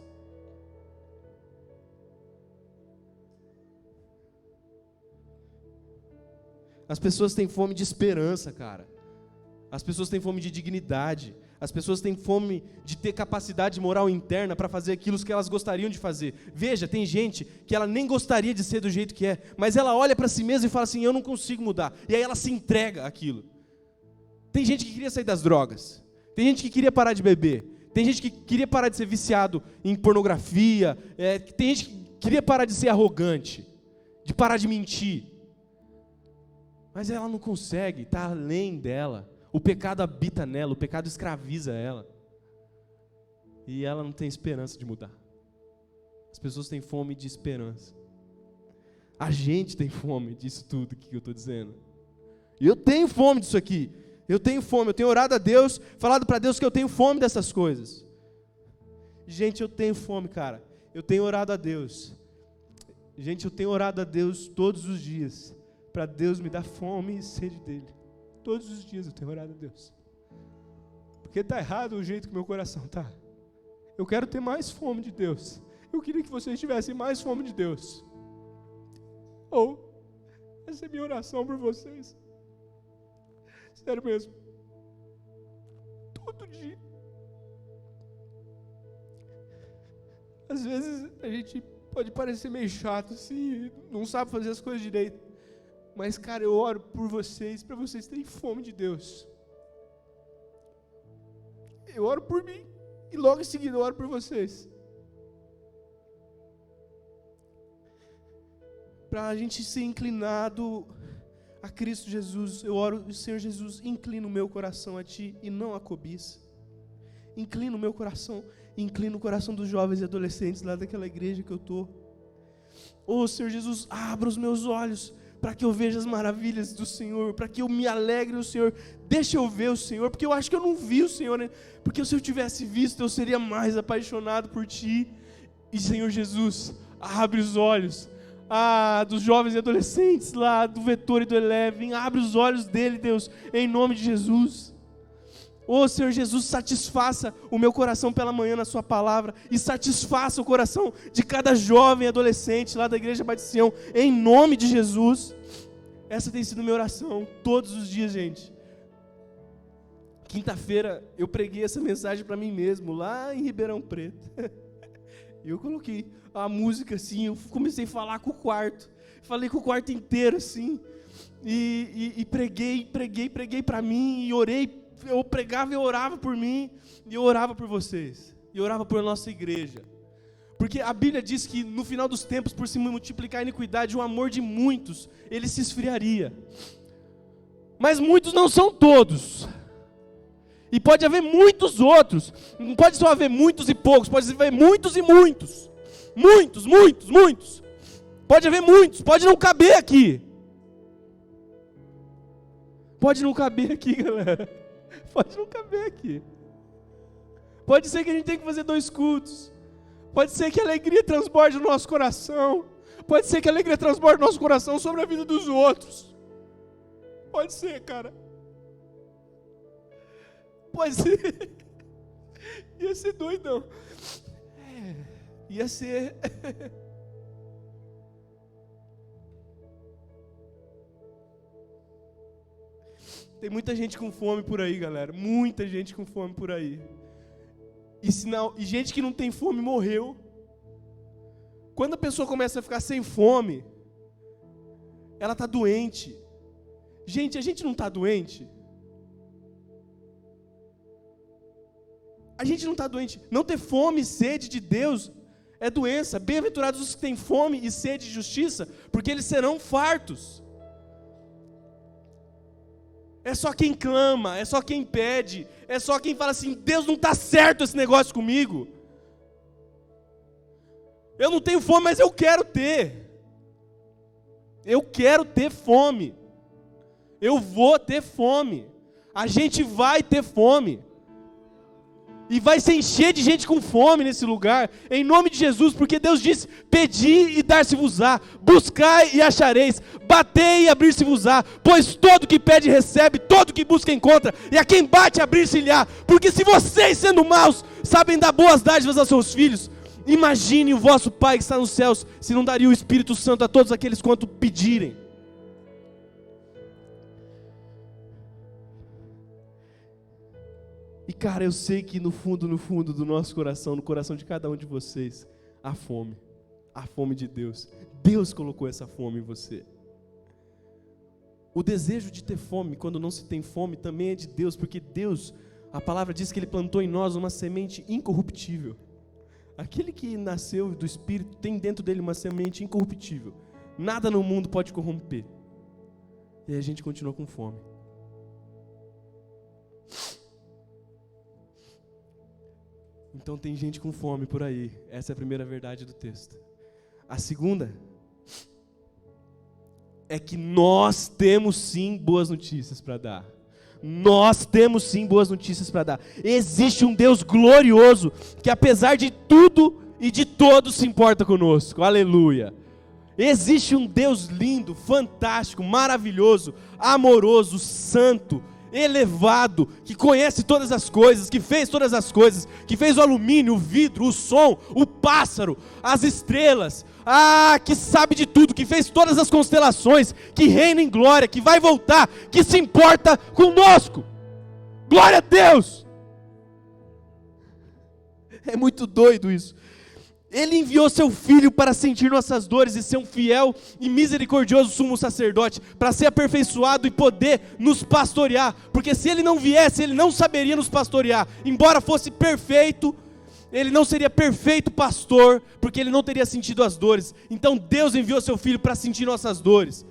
As pessoas têm fome de esperança, cara. As pessoas têm fome de dignidade. As pessoas têm fome de ter capacidade moral interna para fazer aquilo que elas gostariam de fazer. Veja, tem gente que ela nem gostaria de ser do jeito que é, mas ela olha para si mesma e fala assim, eu não consigo mudar. E aí ela se entrega àquilo. Tem gente que queria sair das drogas. Tem gente que queria parar de beber. Tem gente que queria parar de ser viciado em pornografia. Tem gente que queria parar de ser arrogante, de parar de mentir. Mas ela não consegue, está além dela. O pecado habita nela, o pecado escraviza ela. E ela não tem esperança de mudar. As pessoas têm fome de esperança. A gente tem fome disso tudo que eu estou dizendo. E eu tenho fome disso aqui. Eu tenho fome, eu tenho orado a Deus, falado para Deus que eu tenho fome dessas coisas. Gente, eu tenho fome, cara. Eu tenho orado a Deus. Gente, eu tenho orado a Deus todos os dias, para Deus me dar fome e sede dele. Todos os dias eu tenho orado a Deus. Porque está errado o jeito que meu coração está. Eu quero ter mais fome de Deus. Eu queria que vocês tivessem mais fome de Deus. Essa é a minha oração por vocês. Sério mesmo. Todo dia. Às vezes a gente pode parecer meio chato assim, não sabe fazer as coisas direito. Mas, cara, eu oro por vocês, para vocês terem fome de Deus. Eu oro por mim, e logo em seguida eu oro por vocês. Para a gente ser inclinado a Cristo Jesus, eu oro, Senhor Jesus, inclina o meu coração a Ti, e não a cobiça. Inclina o meu coração, inclina o coração dos jovens e adolescentes lá daquela igreja que eu estou. Senhor Jesus, abra os meus olhos, para que eu veja as maravilhas do Senhor, para que eu me alegre no Senhor. Deixa eu ver o Senhor, porque eu acho que eu não vi o Senhor, né? Porque se eu tivesse visto, eu seria mais apaixonado por Ti. E Senhor Jesus, abre os olhos dos jovens e adolescentes lá, do Vetor e do Eleven, abre os olhos dele, Deus, em nome de Jesus. Senhor Jesus, satisfaça o meu coração pela manhã na sua palavra, e satisfaça o coração de cada jovem e adolescente lá da Igreja Batista Sião, em nome de Jesus. Essa tem sido minha oração todos os dias, gente. Quinta-feira eu preguei essa mensagem para mim mesmo, lá em Ribeirão Preto. Eu coloquei a música assim, eu comecei a falar com o quarto, falei com o quarto inteiro assim, e preguei para mim, e orei. Eu pregava e orava por mim, e eu orava por vocês, e orava por nossa igreja, porque a Bíblia diz que no final dos tempos, por se multiplicar a iniquidade, o amor de muitos, ele se esfriaria, mas muitos não são todos, e pode haver muitos outros, não pode só haver muitos e poucos, pode haver muitos e muitos, muitos, pode haver muitos, pode não caber aqui, galera. Pode não caber aqui. Pode ser que a gente tenha que fazer 2 cultos. Pode ser que a alegria transborde no nosso coração. Pode ser que a alegria transborde no nosso coração sobre a vida dos outros. Pode ser, cara. Pode ser. Ia ser doidão. Ia ser... Tem muita gente com fome por aí, galera. Muita gente com fome por aí. E gente que não tem fome morreu. Quando a pessoa começa a ficar sem fome, ela está doente. Gente, a gente não está doente? A gente não está doente. Não ter fome e sede de Deus é doença. Bem-aventurados os que têm fome e sede de justiça, porque eles serão fartos. É só quem clama, é só quem pede, é só quem fala assim: Deus, não está certo esse negócio comigo. Eu não tenho fome, mas eu quero ter. Eu quero ter fome. Eu vou ter fome. A gente vai ter fome. E vai se encher de gente com fome nesse lugar, em nome de Jesus, porque Deus disse: pedi e dar-se-vos-á, buscai e achareis, batei e abrir-se-vos-á, pois todo que pede recebe, todo que busca encontra, e a quem bate abrir-se-lhe-á. Porque se vocês, sendo maus, sabem dar boas dádivas aos seus filhos, imagine o vosso Pai que está nos céus, se não daria o Espírito Santo a todos aqueles quanto pedirem. E cara, eu sei que no fundo do nosso coração, no coração de cada um de vocês, há fome de Deus. Deus colocou essa fome em você. O desejo de ter fome, quando não se tem fome, também é de Deus, porque Deus, a palavra diz que Ele plantou em nós uma semente incorruptível. Aquele que nasceu do Espírito tem dentro dele uma semente incorruptível. Nada no mundo pode corromper. E aí a gente continua com fome. Então tem gente com fome por aí. Essa é a primeira verdade do texto. A segunda é que nós temos sim boas notícias para dar. Nós temos sim boas notícias para dar. Existe um Deus glorioso que, apesar de tudo e de todos, se importa conosco. Aleluia. Existe um Deus lindo, fantástico, maravilhoso, amoroso, santo, elevado, que conhece todas as coisas, que fez todas as coisas, que fez o alumínio, o vidro, o som, o pássaro, as estrelas, que sabe de tudo, que fez todas as constelações, que reina em glória, que vai voltar, que se importa conosco. Glória a Deus! É muito doido isso. Ele enviou seu Filho para sentir nossas dores e ser um fiel e misericordioso sumo sacerdote, para ser aperfeiçoado e poder nos pastorear, porque se Ele não viesse, Ele não saberia nos pastorear. Embora fosse perfeito, Ele não seria perfeito pastor, porque Ele não teria sentido as dores. Então Deus enviou seu Filho para sentir nossas dores.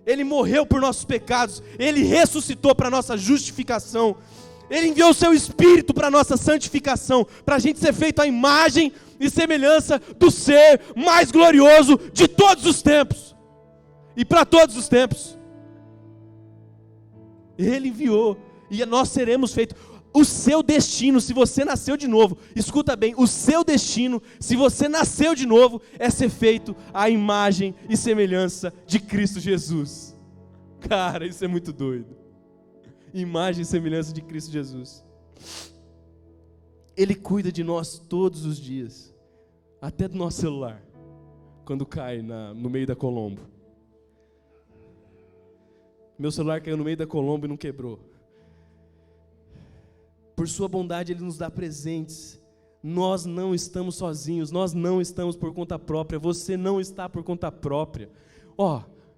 Ele morreu por nossos pecados, Ele ressuscitou para nossa justificação. Ele enviou o seu Espírito para a nossa santificação, para a gente ser feito à imagem e semelhança do ser mais glorioso de todos os tempos, e para todos os tempos. Ele enviou, e nós seremos feitos. O seu destino, se você nasceu de novo, escuta bem, o seu destino, se você nasceu de novo, é ser feito à imagem e semelhança de Cristo Jesus. Cara, isso é muito doido. Imagem e semelhança de Cristo Jesus. Ele cuida de nós todos os dias, até do nosso celular, quando cai no meio da Colombo. Meu celular caiu no meio da Colombo e não quebrou. Por sua bondade Ele nos dá presentes. Nós não estamos sozinhos, nós não estamos por conta própria, você não está por conta própria.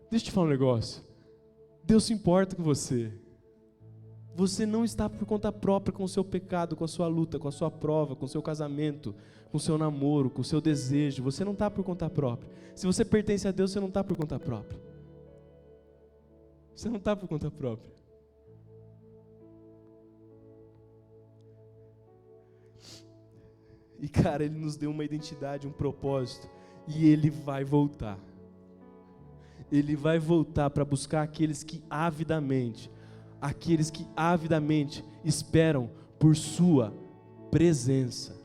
Deixa eu te falar um negócio. Deus se importa com você. Você não está por conta própria com o seu pecado, com a sua luta, com a sua prova, com o seu casamento, com o seu namoro, com o seu desejo. Você não está por conta própria. Se você pertence a Deus, você não está por conta própria. Você não está por conta própria. E cara, Ele nos deu uma identidade, um propósito. E Ele vai voltar. Ele vai voltar para buscar aqueles que avidamente esperam por sua presença.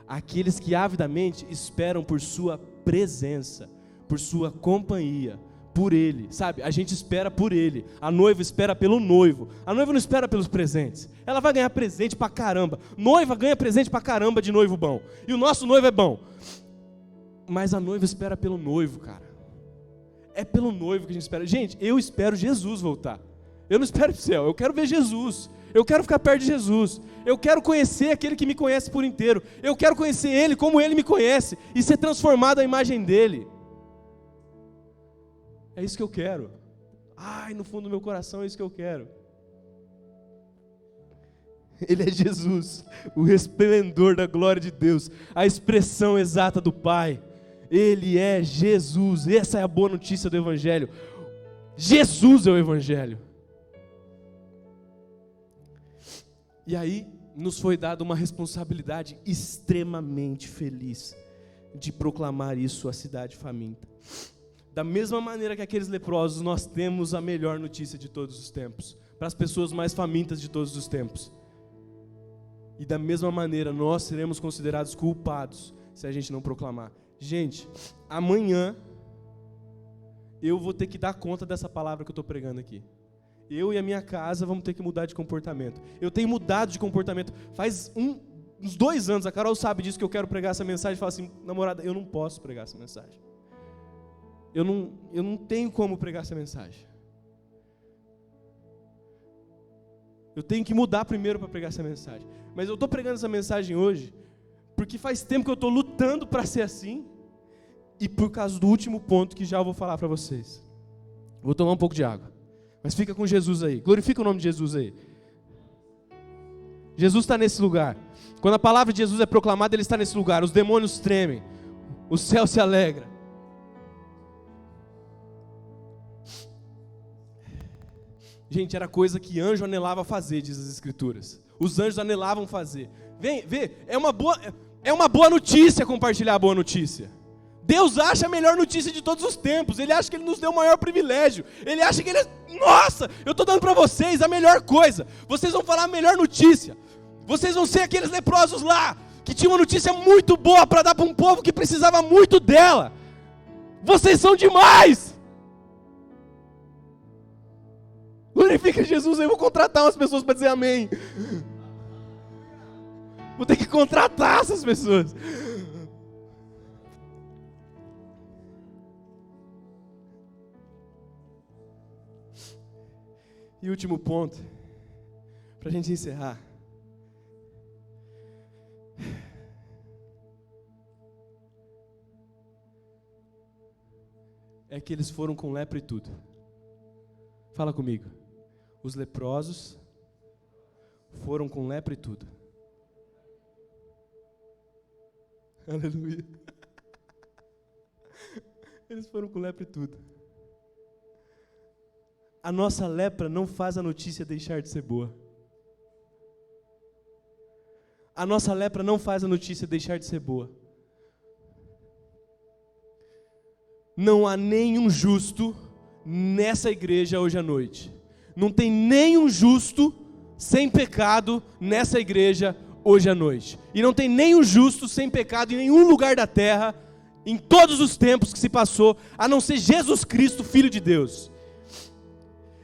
Aqueles que avidamente esperam por sua presença, por sua companhia, por Ele, sabe? A gente espera por Ele, a noiva espera pelo noivo. A noiva não espera pelos presentes, ela vai ganhar presente pra caramba. Noiva ganha presente pra caramba de noivo bom, e o nosso noivo é bom, mas a noiva espera pelo noivo, cara. É pelo noivo que a gente espera. Gente, eu espero Jesus voltar. Eu não espero para o céu, eu quero ver Jesus. Eu quero ficar perto de Jesus. Eu quero conhecer aquele que me conhece por inteiro. Eu quero conhecer Ele como Ele me conhece e ser transformado à imagem dEle. É isso que eu quero. Ai, no fundo do meu coração é isso que eu quero. Ele é Jesus, o resplendor da glória de Deus, a expressão exata do Pai. Ele é Jesus. Essa é a boa notícia do Evangelho. Jesus é o Evangelho. E aí nos foi dada uma responsabilidade extremamente feliz de proclamar isso à cidade faminta. Da mesma maneira que aqueles leprosos, nós temos a melhor notícia de todos os tempos, para as pessoas mais famintas de todos os tempos. E da mesma maneira nós seremos considerados culpados se a gente não proclamar. Gente, amanhã eu vou ter que dar conta dessa palavra que eu estou pregando aqui. Eu e a minha casa vamos ter que mudar de comportamento. Eu tenho mudado de comportamento. Faz uns 2 anos, a Carol sabe disso, que eu quero pregar essa mensagem. E fala assim, namorada, eu não posso pregar essa mensagem. Eu não tenho como pregar essa mensagem. Eu tenho que mudar primeiro para pregar essa mensagem. Mas eu estou pregando essa mensagem hoje porque faz tempo que eu estou lutando para ser assim. E por causa do último ponto que já eu vou falar para vocês. Vou tomar um pouco de água. Mas fica com Jesus aí. Glorifica o nome de Jesus aí. Jesus está nesse lugar. Quando a palavra de Jesus é proclamada, Ele está nesse lugar. Os demônios tremem. O céu se alegra. Gente, era coisa que anjo anelava fazer, diz as Escrituras. Os anjos anelavam fazer. Vê, é uma boa notícia compartilhar a boa notícia. Deus acha a melhor notícia de todos os tempos. Ele acha que Ele nos deu o maior privilégio. Ele acha que Ele é... Nossa, eu estou dando para vocês a melhor coisa. Vocês vão falar a melhor notícia. Vocês vão ser aqueles leprosos lá, que tinham uma notícia muito boa para dar para um povo que precisava muito dela. Vocês são demais. Glorifica Jesus. Eu vou contratar umas pessoas para dizer amém. Vou ter que contratar essas pessoas. E último ponto, para a gente encerrar. É que eles foram com lepra e tudo. Fala comigo. Os leprosos foram com lepra e tudo. Aleluia. Eles foram com lepra e tudo. A nossa lepra não faz a notícia deixar de ser boa. A nossa lepra não faz a notícia deixar de ser boa. Não há nenhum justo nessa igreja hoje à noite. Não tem nenhum justo sem pecado nessa igreja hoje à noite. E não tem nenhum justo sem pecado em nenhum lugar da terra, em todos os tempos que se passou, a não ser Jesus Cristo, Filho de Deus.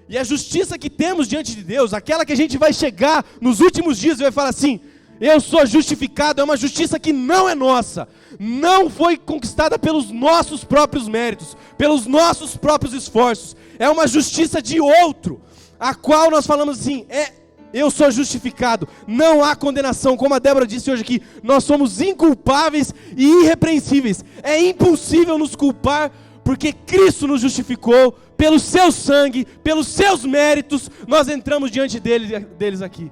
E a justiça que temos diante de Deus, aquela que a gente vai chegar nos últimos dias e vai falar assim, eu sou justificado, é uma justiça que não é nossa, não foi conquistada pelos nossos próprios méritos, pelos nossos próprios esforços, é uma justiça de outro, a qual nós falamos assim, eu sou justificado, não há condenação, como a Débora disse hoje aqui, nós somos inculpáveis e irrepreensíveis, é impossível nos culpar, porque Cristo nos justificou, pelo seu sangue, pelos seus méritos, nós entramos diante deles aqui.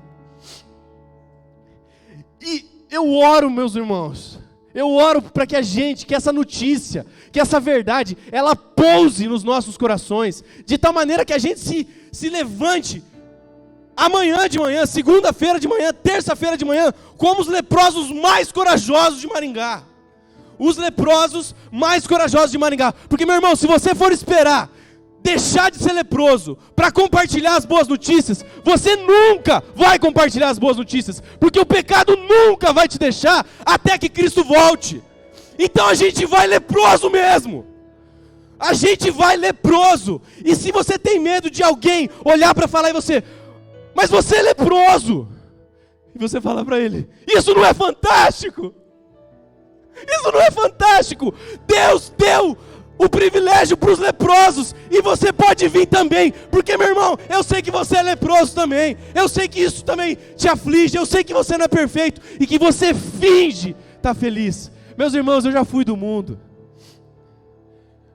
E eu oro, meus irmãos, eu oro para que que essa notícia, que essa verdade, ela pouse nos nossos corações, de tal maneira que a gente se levante, amanhã de manhã, segunda-feira de manhã, terça-feira de manhã, como os leprosos mais corajosos de Maringá. Os leprosos mais corajosos de Maringá. Porque, meu irmão, se você for esperar deixar de ser leproso para compartilhar as boas notícias, você nunca vai compartilhar as boas notícias, porque o pecado nunca vai te deixar até que Cristo volte. Então a gente vai leproso mesmo. A gente vai leproso. E se você tem medo de alguém olhar para falar em você, mas você é leproso, e você fala para ele, isso não é fantástico? Isso não é fantástico? Deus deu o privilégio para os leprosos, e você pode vir também, porque, meu irmão, eu sei que você é leproso também, eu sei que isso também te aflige, eu sei que você não é perfeito, e que você finge estar feliz. Meus irmãos, eu já fui do mundo,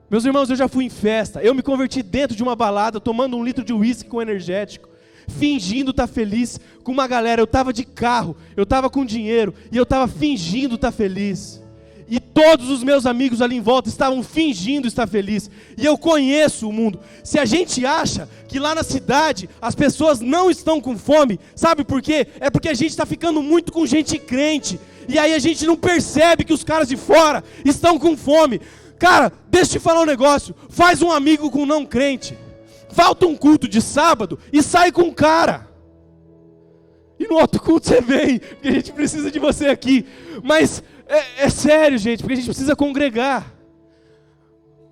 meus irmãos, eu já fui em festa, eu me converti dentro de uma balada, tomando 1 litro de uísque com energético, fingindo estar feliz com uma galera. Eu estava de carro, eu estava com dinheiro, e eu estava fingindo estar feliz, e todos os meus amigos ali em volta estavam fingindo estar felizes, e eu conheço o mundo. Se a gente acha que lá na cidade as pessoas não estão com fome, sabe por quê? É porque a gente está ficando muito com gente crente, e aí a gente não percebe que os caras de fora estão com fome. Cara, deixa eu te falar um negócio, faz um amigo com não crente, falta um culto de sábado e sai com um cara, e no outro culto você vem, porque a gente precisa de você aqui, mas é sério, gente, porque a gente precisa congregar.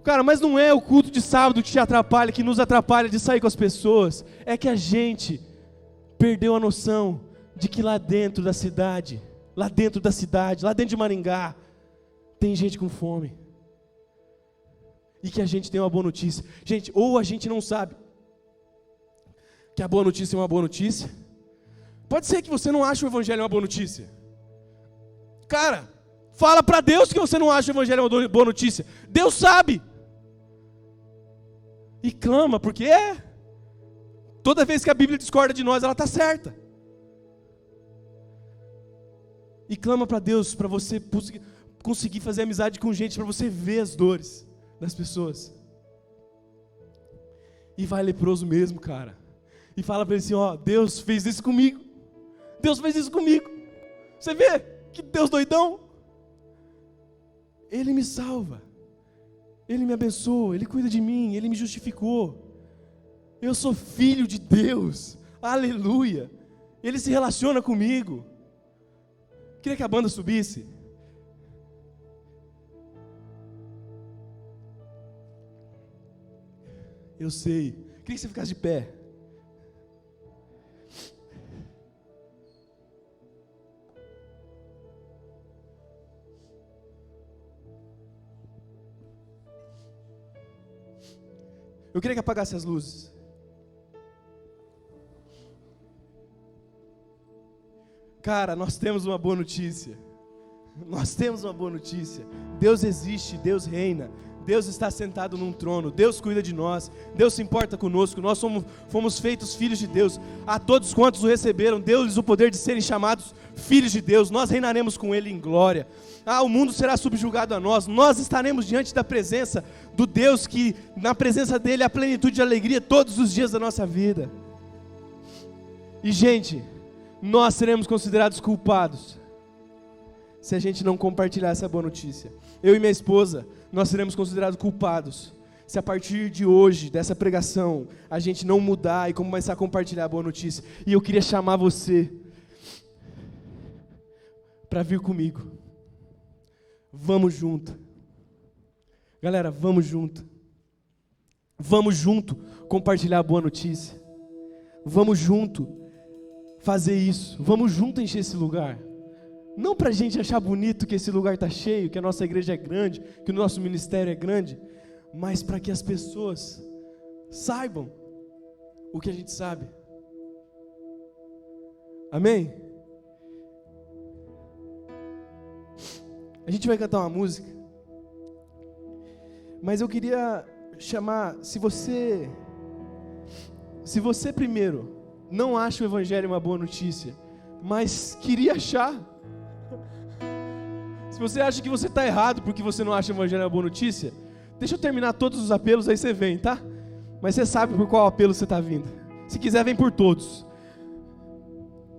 Cara, mas não é o culto de sábado que te atrapalha, que nos atrapalha de sair com as pessoas, é que a gente perdeu a noção de que lá dentro da cidade, lá dentro de Maringá, tem gente com fome, e que a gente tem uma boa notícia. Gente, ou a gente não sabe que a boa notícia é uma boa notícia. Pode ser que você não ache o evangelho uma boa notícia. Cara, fala para Deus que você não acha o evangelho uma boa notícia. Deus sabe. E clama, porque toda vez que a Bíblia discorda de nós, ela está certa. E clama para Deus, para você conseguir fazer amizade com gente, para você ver as dores das pessoas. E vai leproso mesmo, cara. E fala para ele assim, ó, Deus fez isso comigo. Deus fez isso comigo. Você vê que Deus doidão? Ele me salva. Ele me abençoa, Ele cuida de mim, Ele me justificou. Eu sou filho de Deus. Aleluia. Ele se relaciona comigo. Queria que a banda subisse. Eu sei. Queria que você ficasse de pé. Eu queria que apagasse as luzes. Cara, nós temos uma boa notícia. Nós temos uma boa notícia. Deus existe, Deus reina. Deus está sentado num trono, Deus cuida de nós, Deus se importa conosco, nós fomos feitos filhos de Deus. A todos quantos o receberam, deu-lhes o poder de serem chamados filhos de Deus, nós reinaremos com Ele em glória. O mundo será subjugado a nós estaremos diante da presença do Deus, que na presença dEle há plenitude de alegria todos os dias da nossa vida. E gente, nós seremos considerados culpados se a gente não compartilhar essa boa notícia. Eu e minha esposa, nós seremos considerados culpados se a partir de hoje, dessa pregação, a gente não mudar e começar a compartilhar a boa notícia. E eu queria chamar você para vir comigo. Vamos junto. Galera, vamos junto. Vamos junto compartilhar a boa notícia. Vamos junto fazer isso. Vamos junto encher esse lugar. Não para a gente achar bonito que esse lugar está cheio, que a nossa igreja é grande, que o nosso ministério é grande, mas para que as pessoas saibam o que a gente sabe. Amém? A gente vai cantar uma música, mas eu queria chamar, se você primeiro não acha o evangelho uma boa notícia, mas queria achar, se você acha que você está errado porque você não acha o evangelho uma boa notícia, deixa eu terminar todos os apelos, aí você vem, tá? Mas você sabe por qual apelo você está vindo. Se quiser, vem por todos.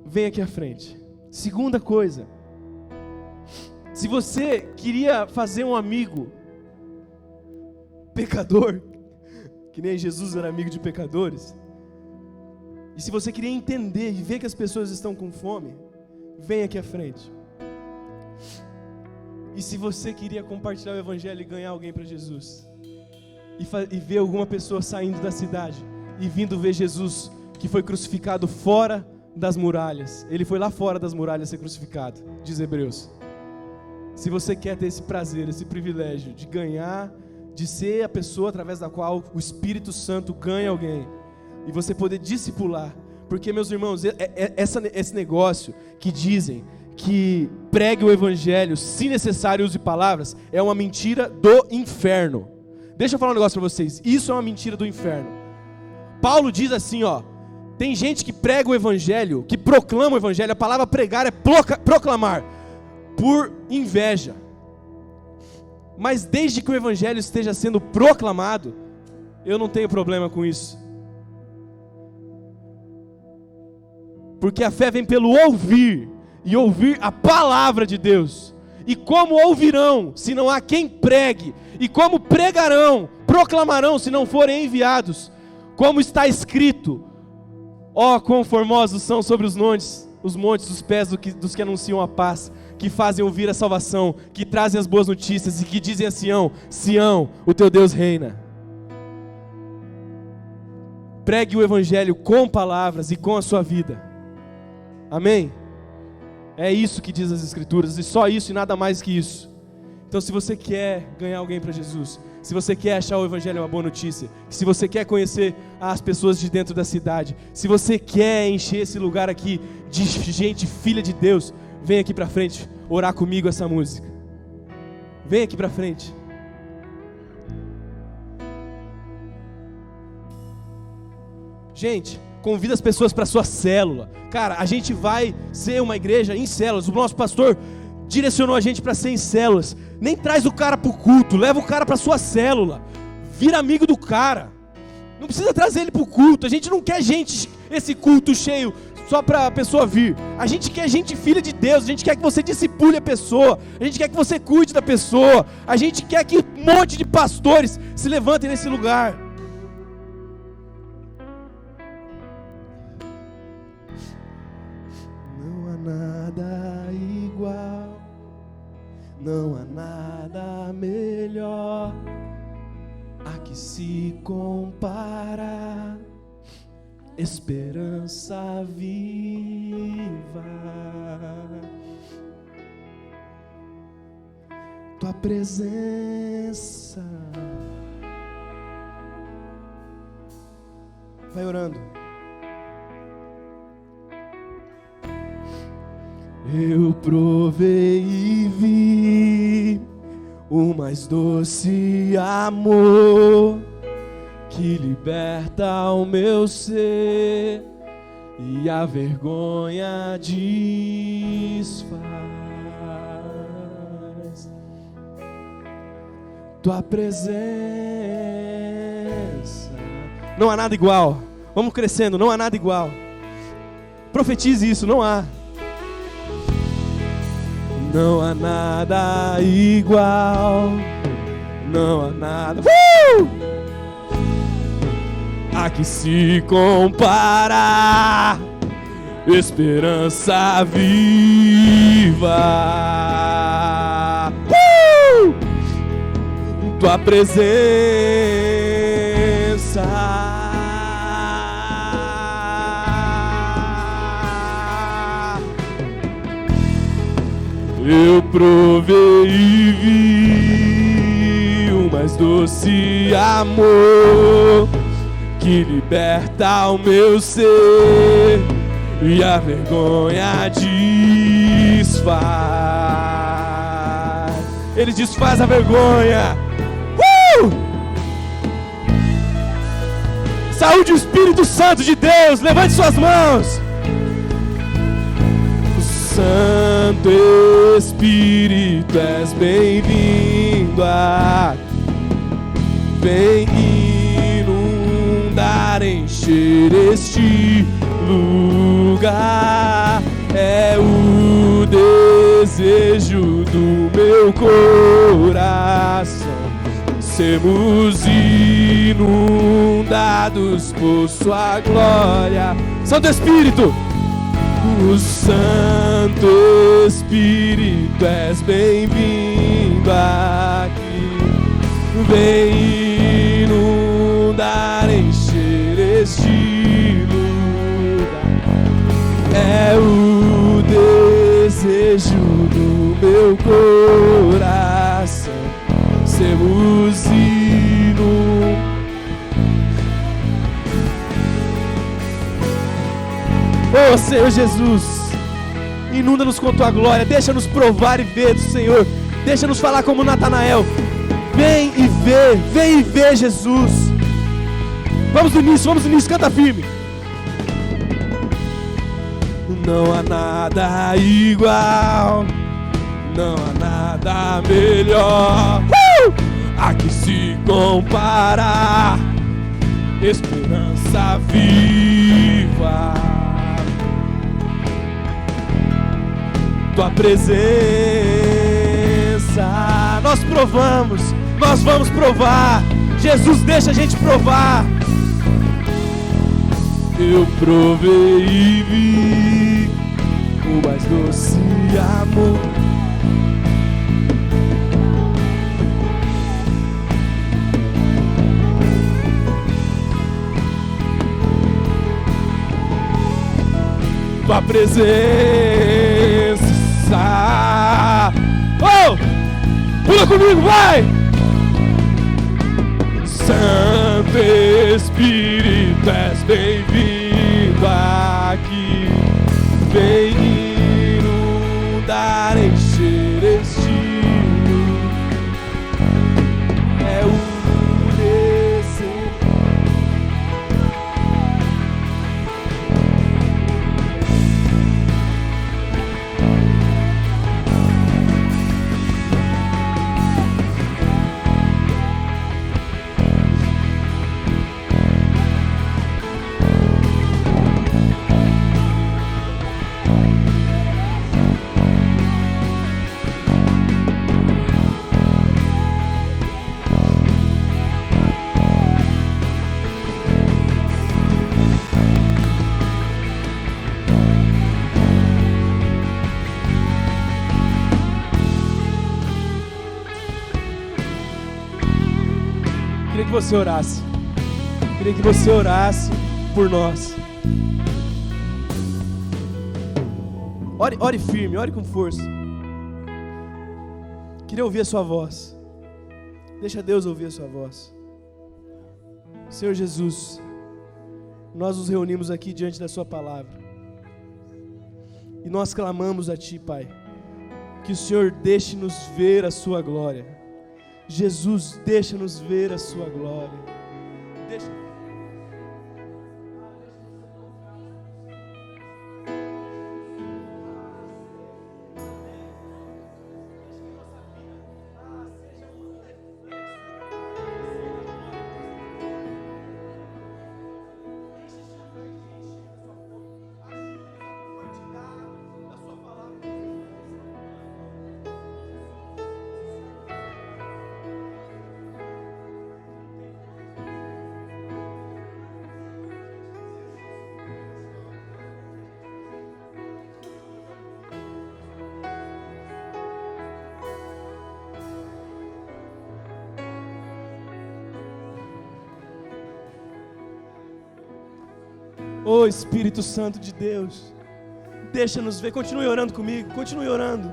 Vem aqui à frente. Segunda coisa, se você queria fazer um amigo pecador, que nem Jesus era amigo de pecadores, e se você queria entender e ver que as pessoas estão com fome, vem aqui à frente. E se você queria compartilhar o evangelho e ganhar alguém para Jesus, e ver alguma pessoa saindo da cidade e vindo ver Jesus, que foi crucificado fora das muralhas, ele foi lá fora das muralhas ser crucificado, diz Hebreus. Se você quer ter esse prazer, esse privilégio de ganhar, de ser a pessoa através da qual o Espírito Santo ganha alguém, e você poder discipular. Porque, meus irmãos, esse negócio que dizem que pregue o evangelho, se necessário use palavras, é uma mentira do inferno. Deixa eu falar um negócio para vocês, isso é uma mentira do inferno. Paulo diz assim, ó, tem gente que prega o evangelho, que proclama o evangelho, a palavra pregar é proclamar, por inveja. Mas desde que o evangelho esteja sendo proclamado, eu não tenho problema com isso. Porque a fé vem pelo ouvir, e ouvir a palavra de Deus. E como ouvirão, se não há quem pregue? E como pregarão, proclamarão, se não forem enviados? Como está escrito: ó, quão formosos são sobre os montes os pés dos que anunciam a paz, que fazem ouvir a salvação, que trazem as boas notícias, e que dizem a Sião: Sião, o teu Deus reina. Pregue o evangelho com palavras e com a sua vida. Amém? É isso que diz as Escrituras, e só isso e nada mais que isso. Então, se você quer ganhar alguém para Jesus, se você quer achar o evangelho uma boa notícia, se você quer conhecer as pessoas de dentro da cidade, se você quer encher esse lugar aqui de gente filha de Deus, vem aqui para frente orar comigo essa música. Vem aqui para frente. Gente, convida as pessoas para sua célula. Cara, a gente vai ser uma igreja em células. O nosso pastor direcionou a gente para ser em células. Nem traz o cara para o culto, leva o cara para sua célula. Vira amigo do cara. Não precisa trazer ele para o culto. A gente não quer esse culto cheio só para a pessoa vir. A gente quer gente filha de Deus. A gente quer que você discipule a pessoa. A gente quer que você cuide da pessoa. A gente quer que um monte de pastores se levantem nesse lugar. Nada igual, não há nada melhor a que se compara, esperança viva, tua presença. Vai orando. Eu provei e vi o mais doce amor que liberta o meu ser e a vergonha desfaz. Tua presença. Não há nada igual. Vamos crescendo, não há nada igual. Profetize isso, não há. Não há nada igual, não há nada a que se compara, esperança viva, tua presença. Eu provei e vi o mais doce amor que liberta o meu ser e a vergonha desfaz. Ele desfaz a vergonha. Saúde o Espírito Santo de Deus. Levante suas mãos. Santo Espírito, és bem-vindo aqui. Vem inundar, encher este lugar. É o desejo do meu coração. Sermos inundados por sua glória. Santo Espírito, o Santo Espírito, és bem-vindo aqui. Vem inundar, encher este lugar. É o desejo do meu coração. Sermos Oh, Senhor Jesus, inunda-nos com tua glória, deixa-nos provar e ver do Senhor, deixa-nos falar como Natanael, vem e vê Jesus. Vamos no início, canta firme. Não há nada igual, não há nada melhor, a que se comparar, esperança viva, tua presença, nós vamos provar, Jesus deixa a gente provar. Eu provei e vi o mais doce amor. Tua presença, oh, pula comigo, vai! Santo Espírito, és bem-vindo aqui, vem inundar, encher este é o descer. Queria que você orasse por nós. Ore firme, ore com força. Queria ouvir a sua voz. Deixa Deus ouvir a sua voz. Senhor Jesus, nós nos reunimos aqui diante da sua palavra e nós clamamos a Ti, Pai, que o Senhor deixe-nos ver a sua glória. Jesus, deixa-nos ver a sua glória. Oh Espírito Santo de Deus, deixa-nos ver, continue orando comigo, continue orando.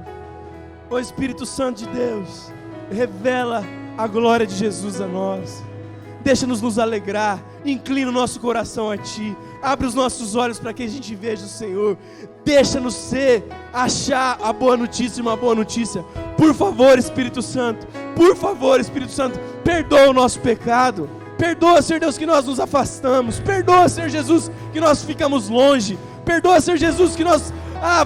Oh Espírito Santo de Deus, revela a glória de Jesus a nós, deixa-nos nos alegrar, inclina o nosso coração a Ti, abre os nossos olhos para que a gente veja o Senhor, deixa-nos achar a boa notícia, uma boa notícia. Por favor Espírito Santo, perdoa o nosso pecado. Perdoa, Senhor Deus, que nós nos afastamos. Perdoa, Senhor Jesus, que nós ficamos longe. Perdoa, Senhor Jesus, que nós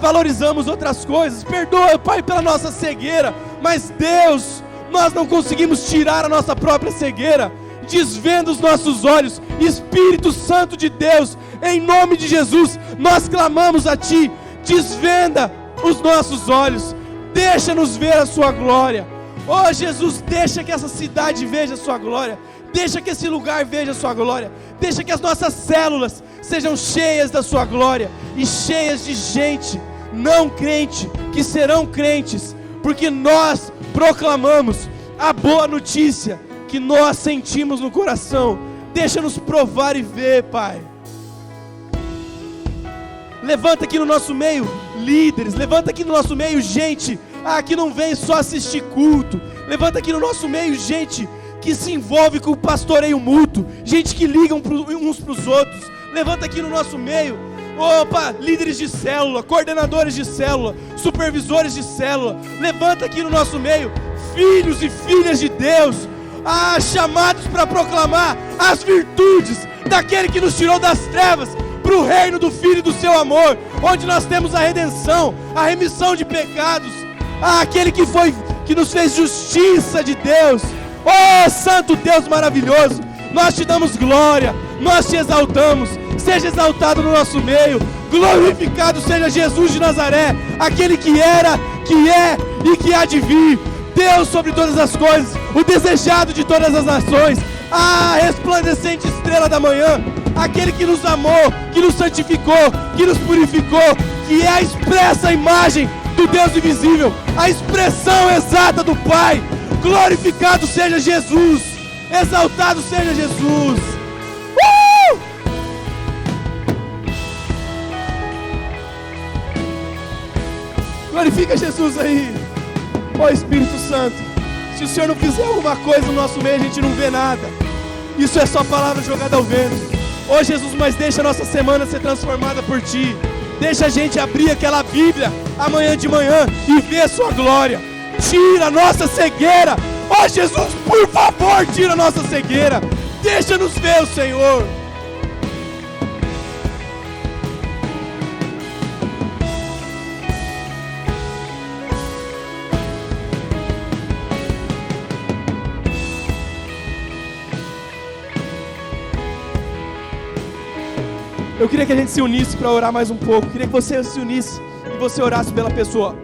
valorizamos outras coisas. Perdoa, Pai, pela nossa cegueira. Mas, Deus, nós não conseguimos tirar a nossa própria cegueira. Desvenda os nossos olhos. Espírito Santo de Deus, em nome de Jesus, nós clamamos a Ti. Desvenda os nossos olhos. Deixa-nos ver a Sua glória. Oh, Jesus, deixa que essa cidade veja a Sua glória. Deixa que esse lugar veja a Sua glória. Deixa que as nossas células sejam cheias da Sua glória e cheias de gente não crente, que serão crentes, porque nós proclamamos a boa notícia que nós sentimos no coração. Deixa-nos provar e ver, Pai. Levanta aqui no nosso meio líderes, levanta aqui no nosso meio gente que não vem só assistir culto. Levanta aqui no nosso meio gente que se envolve com o pastoreio mútuo, gente que liga uns para os outros. Levanta aqui no nosso meio, Opa, líderes de célula, coordenadores de célula, supervisores de célula, levanta aqui no nosso meio, filhos e filhas de Deus, chamados para proclamar as virtudes daquele que nos tirou das trevas para o reino do Filho e do seu amor, onde nós temos a redenção, a remissão de pecados, aquele que nos fez justiça de Deus. Oh, Santo Deus maravilhoso, nós te damos glória, nós te exaltamos. Seja exaltado no nosso meio, glorificado seja Jesus de Nazaré, aquele que era, que é e que há de vir, Deus sobre todas as coisas, o desejado de todas as nações, a resplandecente estrela da manhã, aquele que nos amou, que nos santificou, que nos purificou, que é a expressa imagem do Deus invisível, a expressão exata do Pai. Glorificado seja Jesus, exaltado seja Jesus. Glorifica Jesus aí. Ó Espírito Santo, se o Senhor não fizer alguma coisa no nosso meio, a gente não vê nada. Isso é só palavra jogada ao vento. Ó Jesus, mas deixa a nossa semana ser transformada por Ti. Deixa a gente abrir aquela Bíblia amanhã de manhã e ver a Sua glória. Tira a nossa cegueira. Ó Jesus, por favor, tira a nossa cegueira. Deixa-nos ver o Senhor. Eu queria que a gente se unisse para orar mais um pouco. Eu queria que você se unisse e você orasse pela pessoa.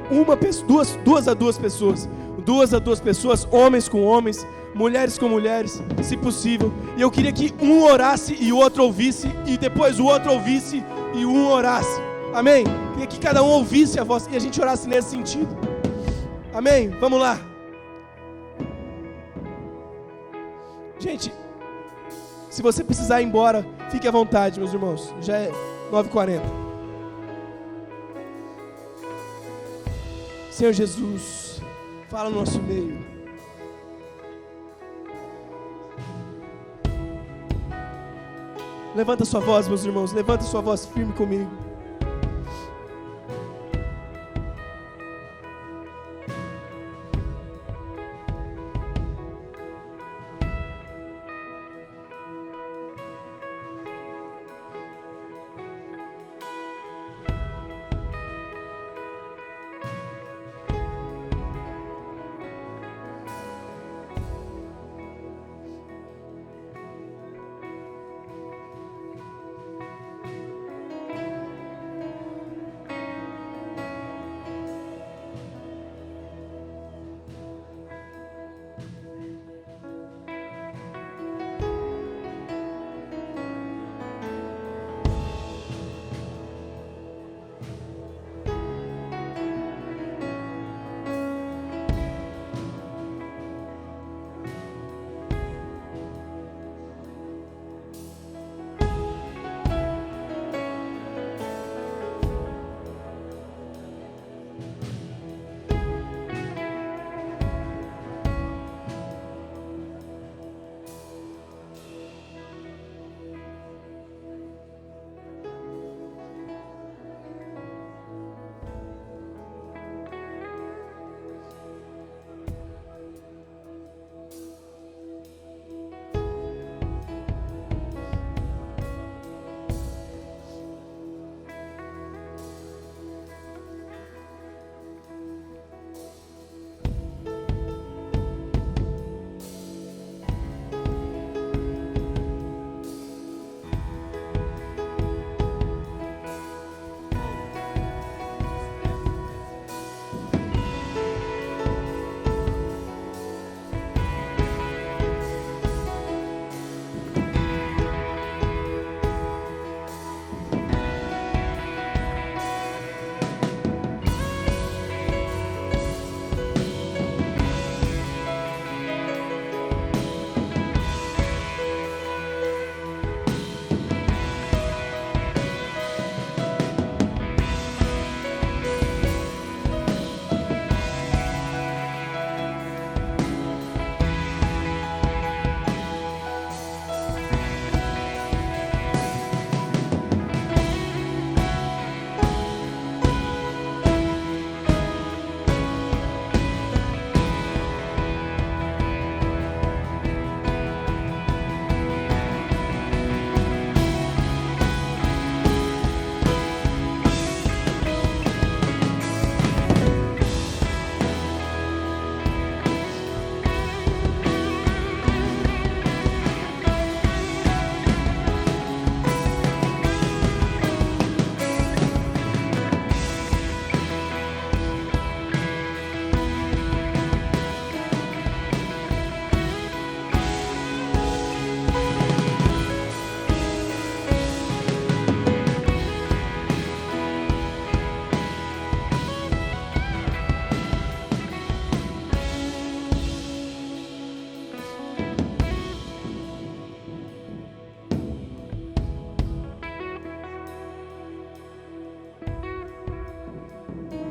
Duas a duas pessoas. Duas a duas pessoas, homens com homens, mulheres com mulheres, se possível. E eu queria que um orasse e o outro ouvisse, e depois o outro ouvisse e um orasse. Amém? Eu queria que cada um ouvisse a voz e a gente orasse nesse sentido. Amém? Vamos lá. Gente, se você precisar ir embora, fique à vontade, meus irmãos. Já é 9h40. Senhor Jesus, fala no nosso meio. Levanta sua voz, meus irmãos. Levanta sua voz firme comigo.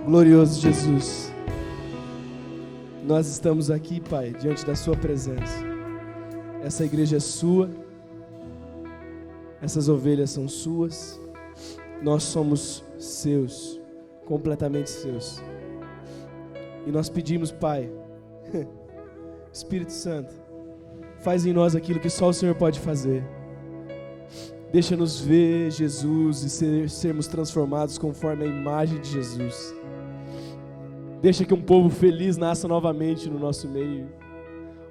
Glorioso Jesus, nós estamos aqui, Pai, diante da sua presença. Essa igreja é sua, essas ovelhas são suas, nós somos seus, completamente seus. E nós pedimos, Pai, Espírito Santo, faz em nós aquilo que só o Senhor pode fazer. Deixa-nos ver Jesus e sermos transformados conforme a imagem de Jesus. Deixa que um povo feliz nasça novamente no nosso meio.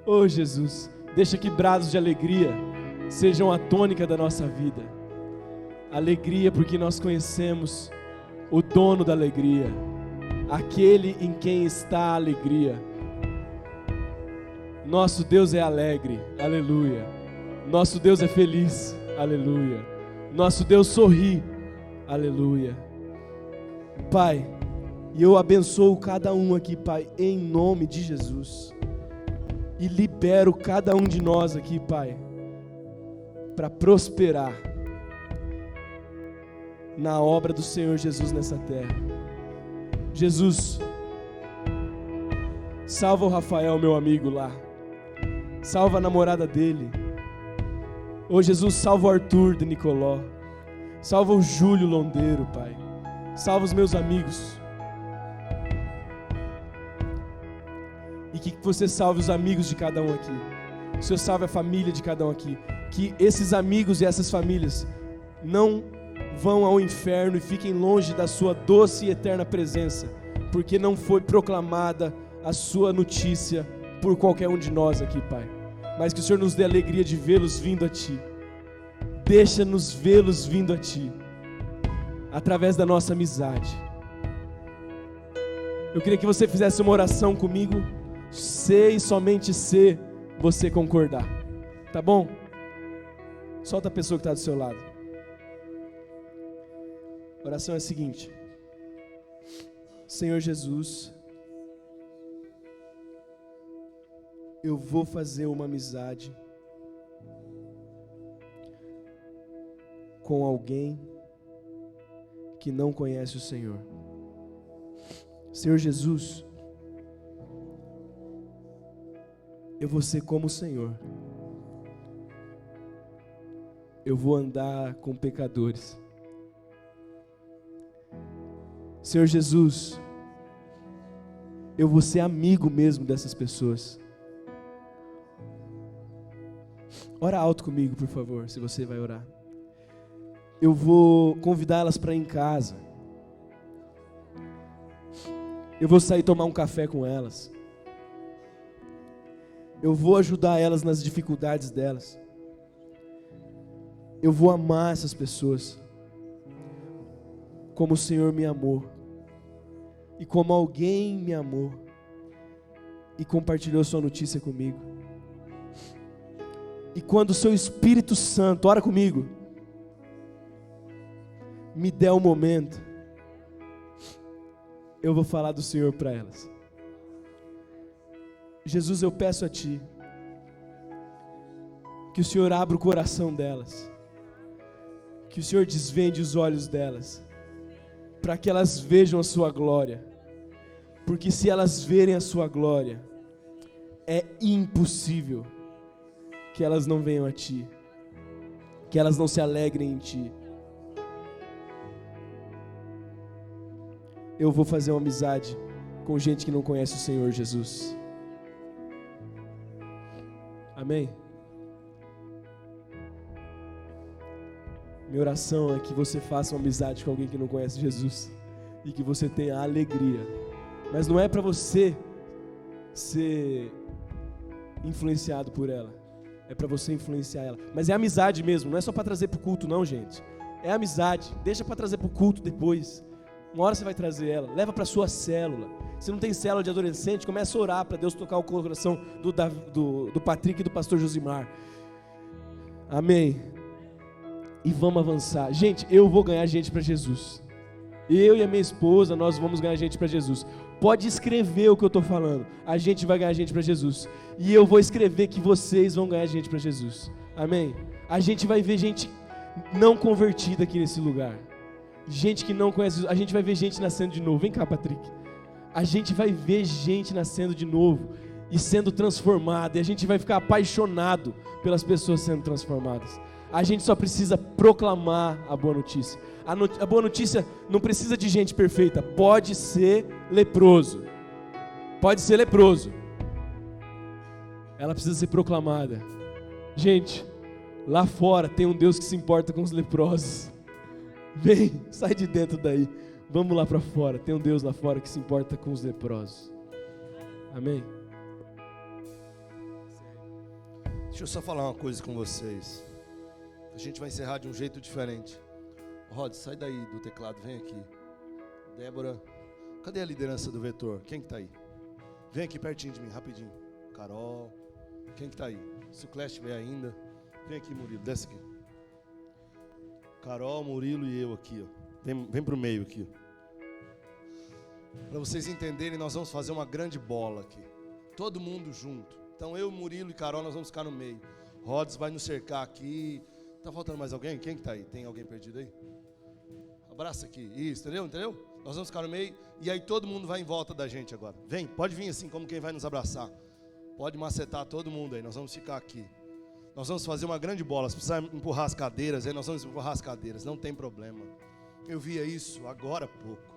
Oh Jesus, deixa que brados de alegria sejam a tônica da nossa vida. Alegria porque nós conhecemos o dono da alegria, aquele em quem está a alegria. Nosso Deus é alegre, aleluia. Nosso Deus é feliz, aleluia. Nosso Deus sorri, aleluia. Pai, e eu abençoo cada um aqui, Pai, em nome de Jesus. E libero cada um de nós aqui, Pai, para prosperar na obra do Senhor Jesus nessa terra. Jesus, salva o Rafael, meu amigo lá. Salva a namorada dele. Ô Jesus, salva o Arthur de Nicoló. Salva o Júlio Londeiro, Pai. Salva os meus amigos. E que você salve os amigos de cada um aqui. Que o Senhor salve a família de cada um aqui. Que esses amigos e essas famílias não vão ao inferno e fiquem longe da sua doce e eterna presença, porque não foi proclamada a sua notícia por qualquer um de nós aqui, Pai. Mas que o Senhor nos dê a alegria de vê-los vindo a Ti. Deixa-nos vê-los vindo a Ti, através da nossa amizade. Eu queria que você fizesse uma oração comigo, se e somente se você concordar, tá bom? Solta a pessoa que está do seu lado. A oração é a seguinte: Senhor Jesus, eu vou fazer uma amizade com alguém que não conhece o Senhor. Senhor Jesus, eu vou ser como o Senhor. Eu vou andar com pecadores. Senhor Jesus, eu vou ser amigo mesmo dessas pessoas. Ora alto comigo, por favor, se você vai orar. Eu vou convidá-las para ir em casa. Eu vou sair tomar um café com elas. Eu vou ajudar elas nas dificuldades delas. Eu vou amar essas pessoas como o Senhor me amou e como alguém me amou e compartilhou sua notícia comigo. E quando o seu Espírito Santo, ora comigo, me der um momento, eu vou falar do Senhor para elas. Jesus, eu peço a Ti que o Senhor abra o coração delas, que o Senhor desvende os olhos delas, para que elas vejam a sua glória, porque se elas verem a sua glória, é impossível que elas não venham a Ti, que elas não se alegrem em Ti. Eu vou fazer uma amizade com gente que não conhece o Senhor Jesus. Amém? Minha oração é que você faça uma amizade com alguém que não conhece Jesus e que você tenha alegria. Mas não é para você ser influenciado por ela, é para você influenciar ela. Mas é amizade mesmo, não é só para trazer para o culto não, gente. É amizade, deixa para trazer para o culto depois. Uma hora você vai trazer ela, leva para sua célula. Se não tem célula de adolescente, começa a orar para Deus tocar o coração do Patrick e do pastor Josimar. Amém. E vamos avançar. Gente, eu vou ganhar gente para Jesus. Eu e a minha esposa, nós vamos ganhar gente para Jesus. Pode escrever o que eu estou falando. A gente vai ganhar gente para Jesus. E eu vou escrever que vocês vão ganhar gente para Jesus. Amém? A gente vai ver gente não convertida aqui nesse lugar. Gente que não conhece, a gente vai ver gente nascendo de novo. Vem cá, Patrick. A gente vai ver gente nascendo de novo e sendo transformada, e a gente vai ficar apaixonado pelas pessoas sendo transformadas. A gente só precisa proclamar a boa notícia. A boa notícia não precisa de gente perfeita, pode ser leproso. Pode ser leproso. Ela precisa ser proclamada. Gente, lá fora tem um Deus que se importa com os leprosos. Vem, sai de dentro daí. Vamos lá para fora. Tem um Deus lá fora que se importa com os leprosos. Amém? Deixa eu só falar uma coisa com vocês. A gente vai encerrar de um jeito diferente. Rod, sai daí do teclado, vem aqui. Débora, cadê a liderança do vetor? Quem que tá aí? Vem aqui pertinho de mim, rapidinho. Carol, quem que tá aí? Se o Clash estiver ainda, vem aqui, Murilo, desce aqui. Carol, Murilo e eu aqui, ó. Vem pro meio aqui. Para vocês entenderem, nós vamos fazer uma grande bola aqui. Todo mundo junto. Então eu, Murilo e Carol, nós vamos ficar no meio. Rods vai nos cercar aqui. Tá faltando mais alguém? Quem que tá aí? Tem alguém perdido aí? Abraça aqui. Isso, entendeu? Nós vamos ficar no meio. E aí todo mundo vai em volta da gente agora. Vem, pode vir assim, como quem vai nos abraçar. Pode macetar todo mundo aí. Nós vamos ficar aqui. Nós vamos fazer uma grande bola. Se precisar empurrar as cadeiras, aí nós vamos empurrar as cadeiras. Não tem problema. Eu via isso agora há pouco.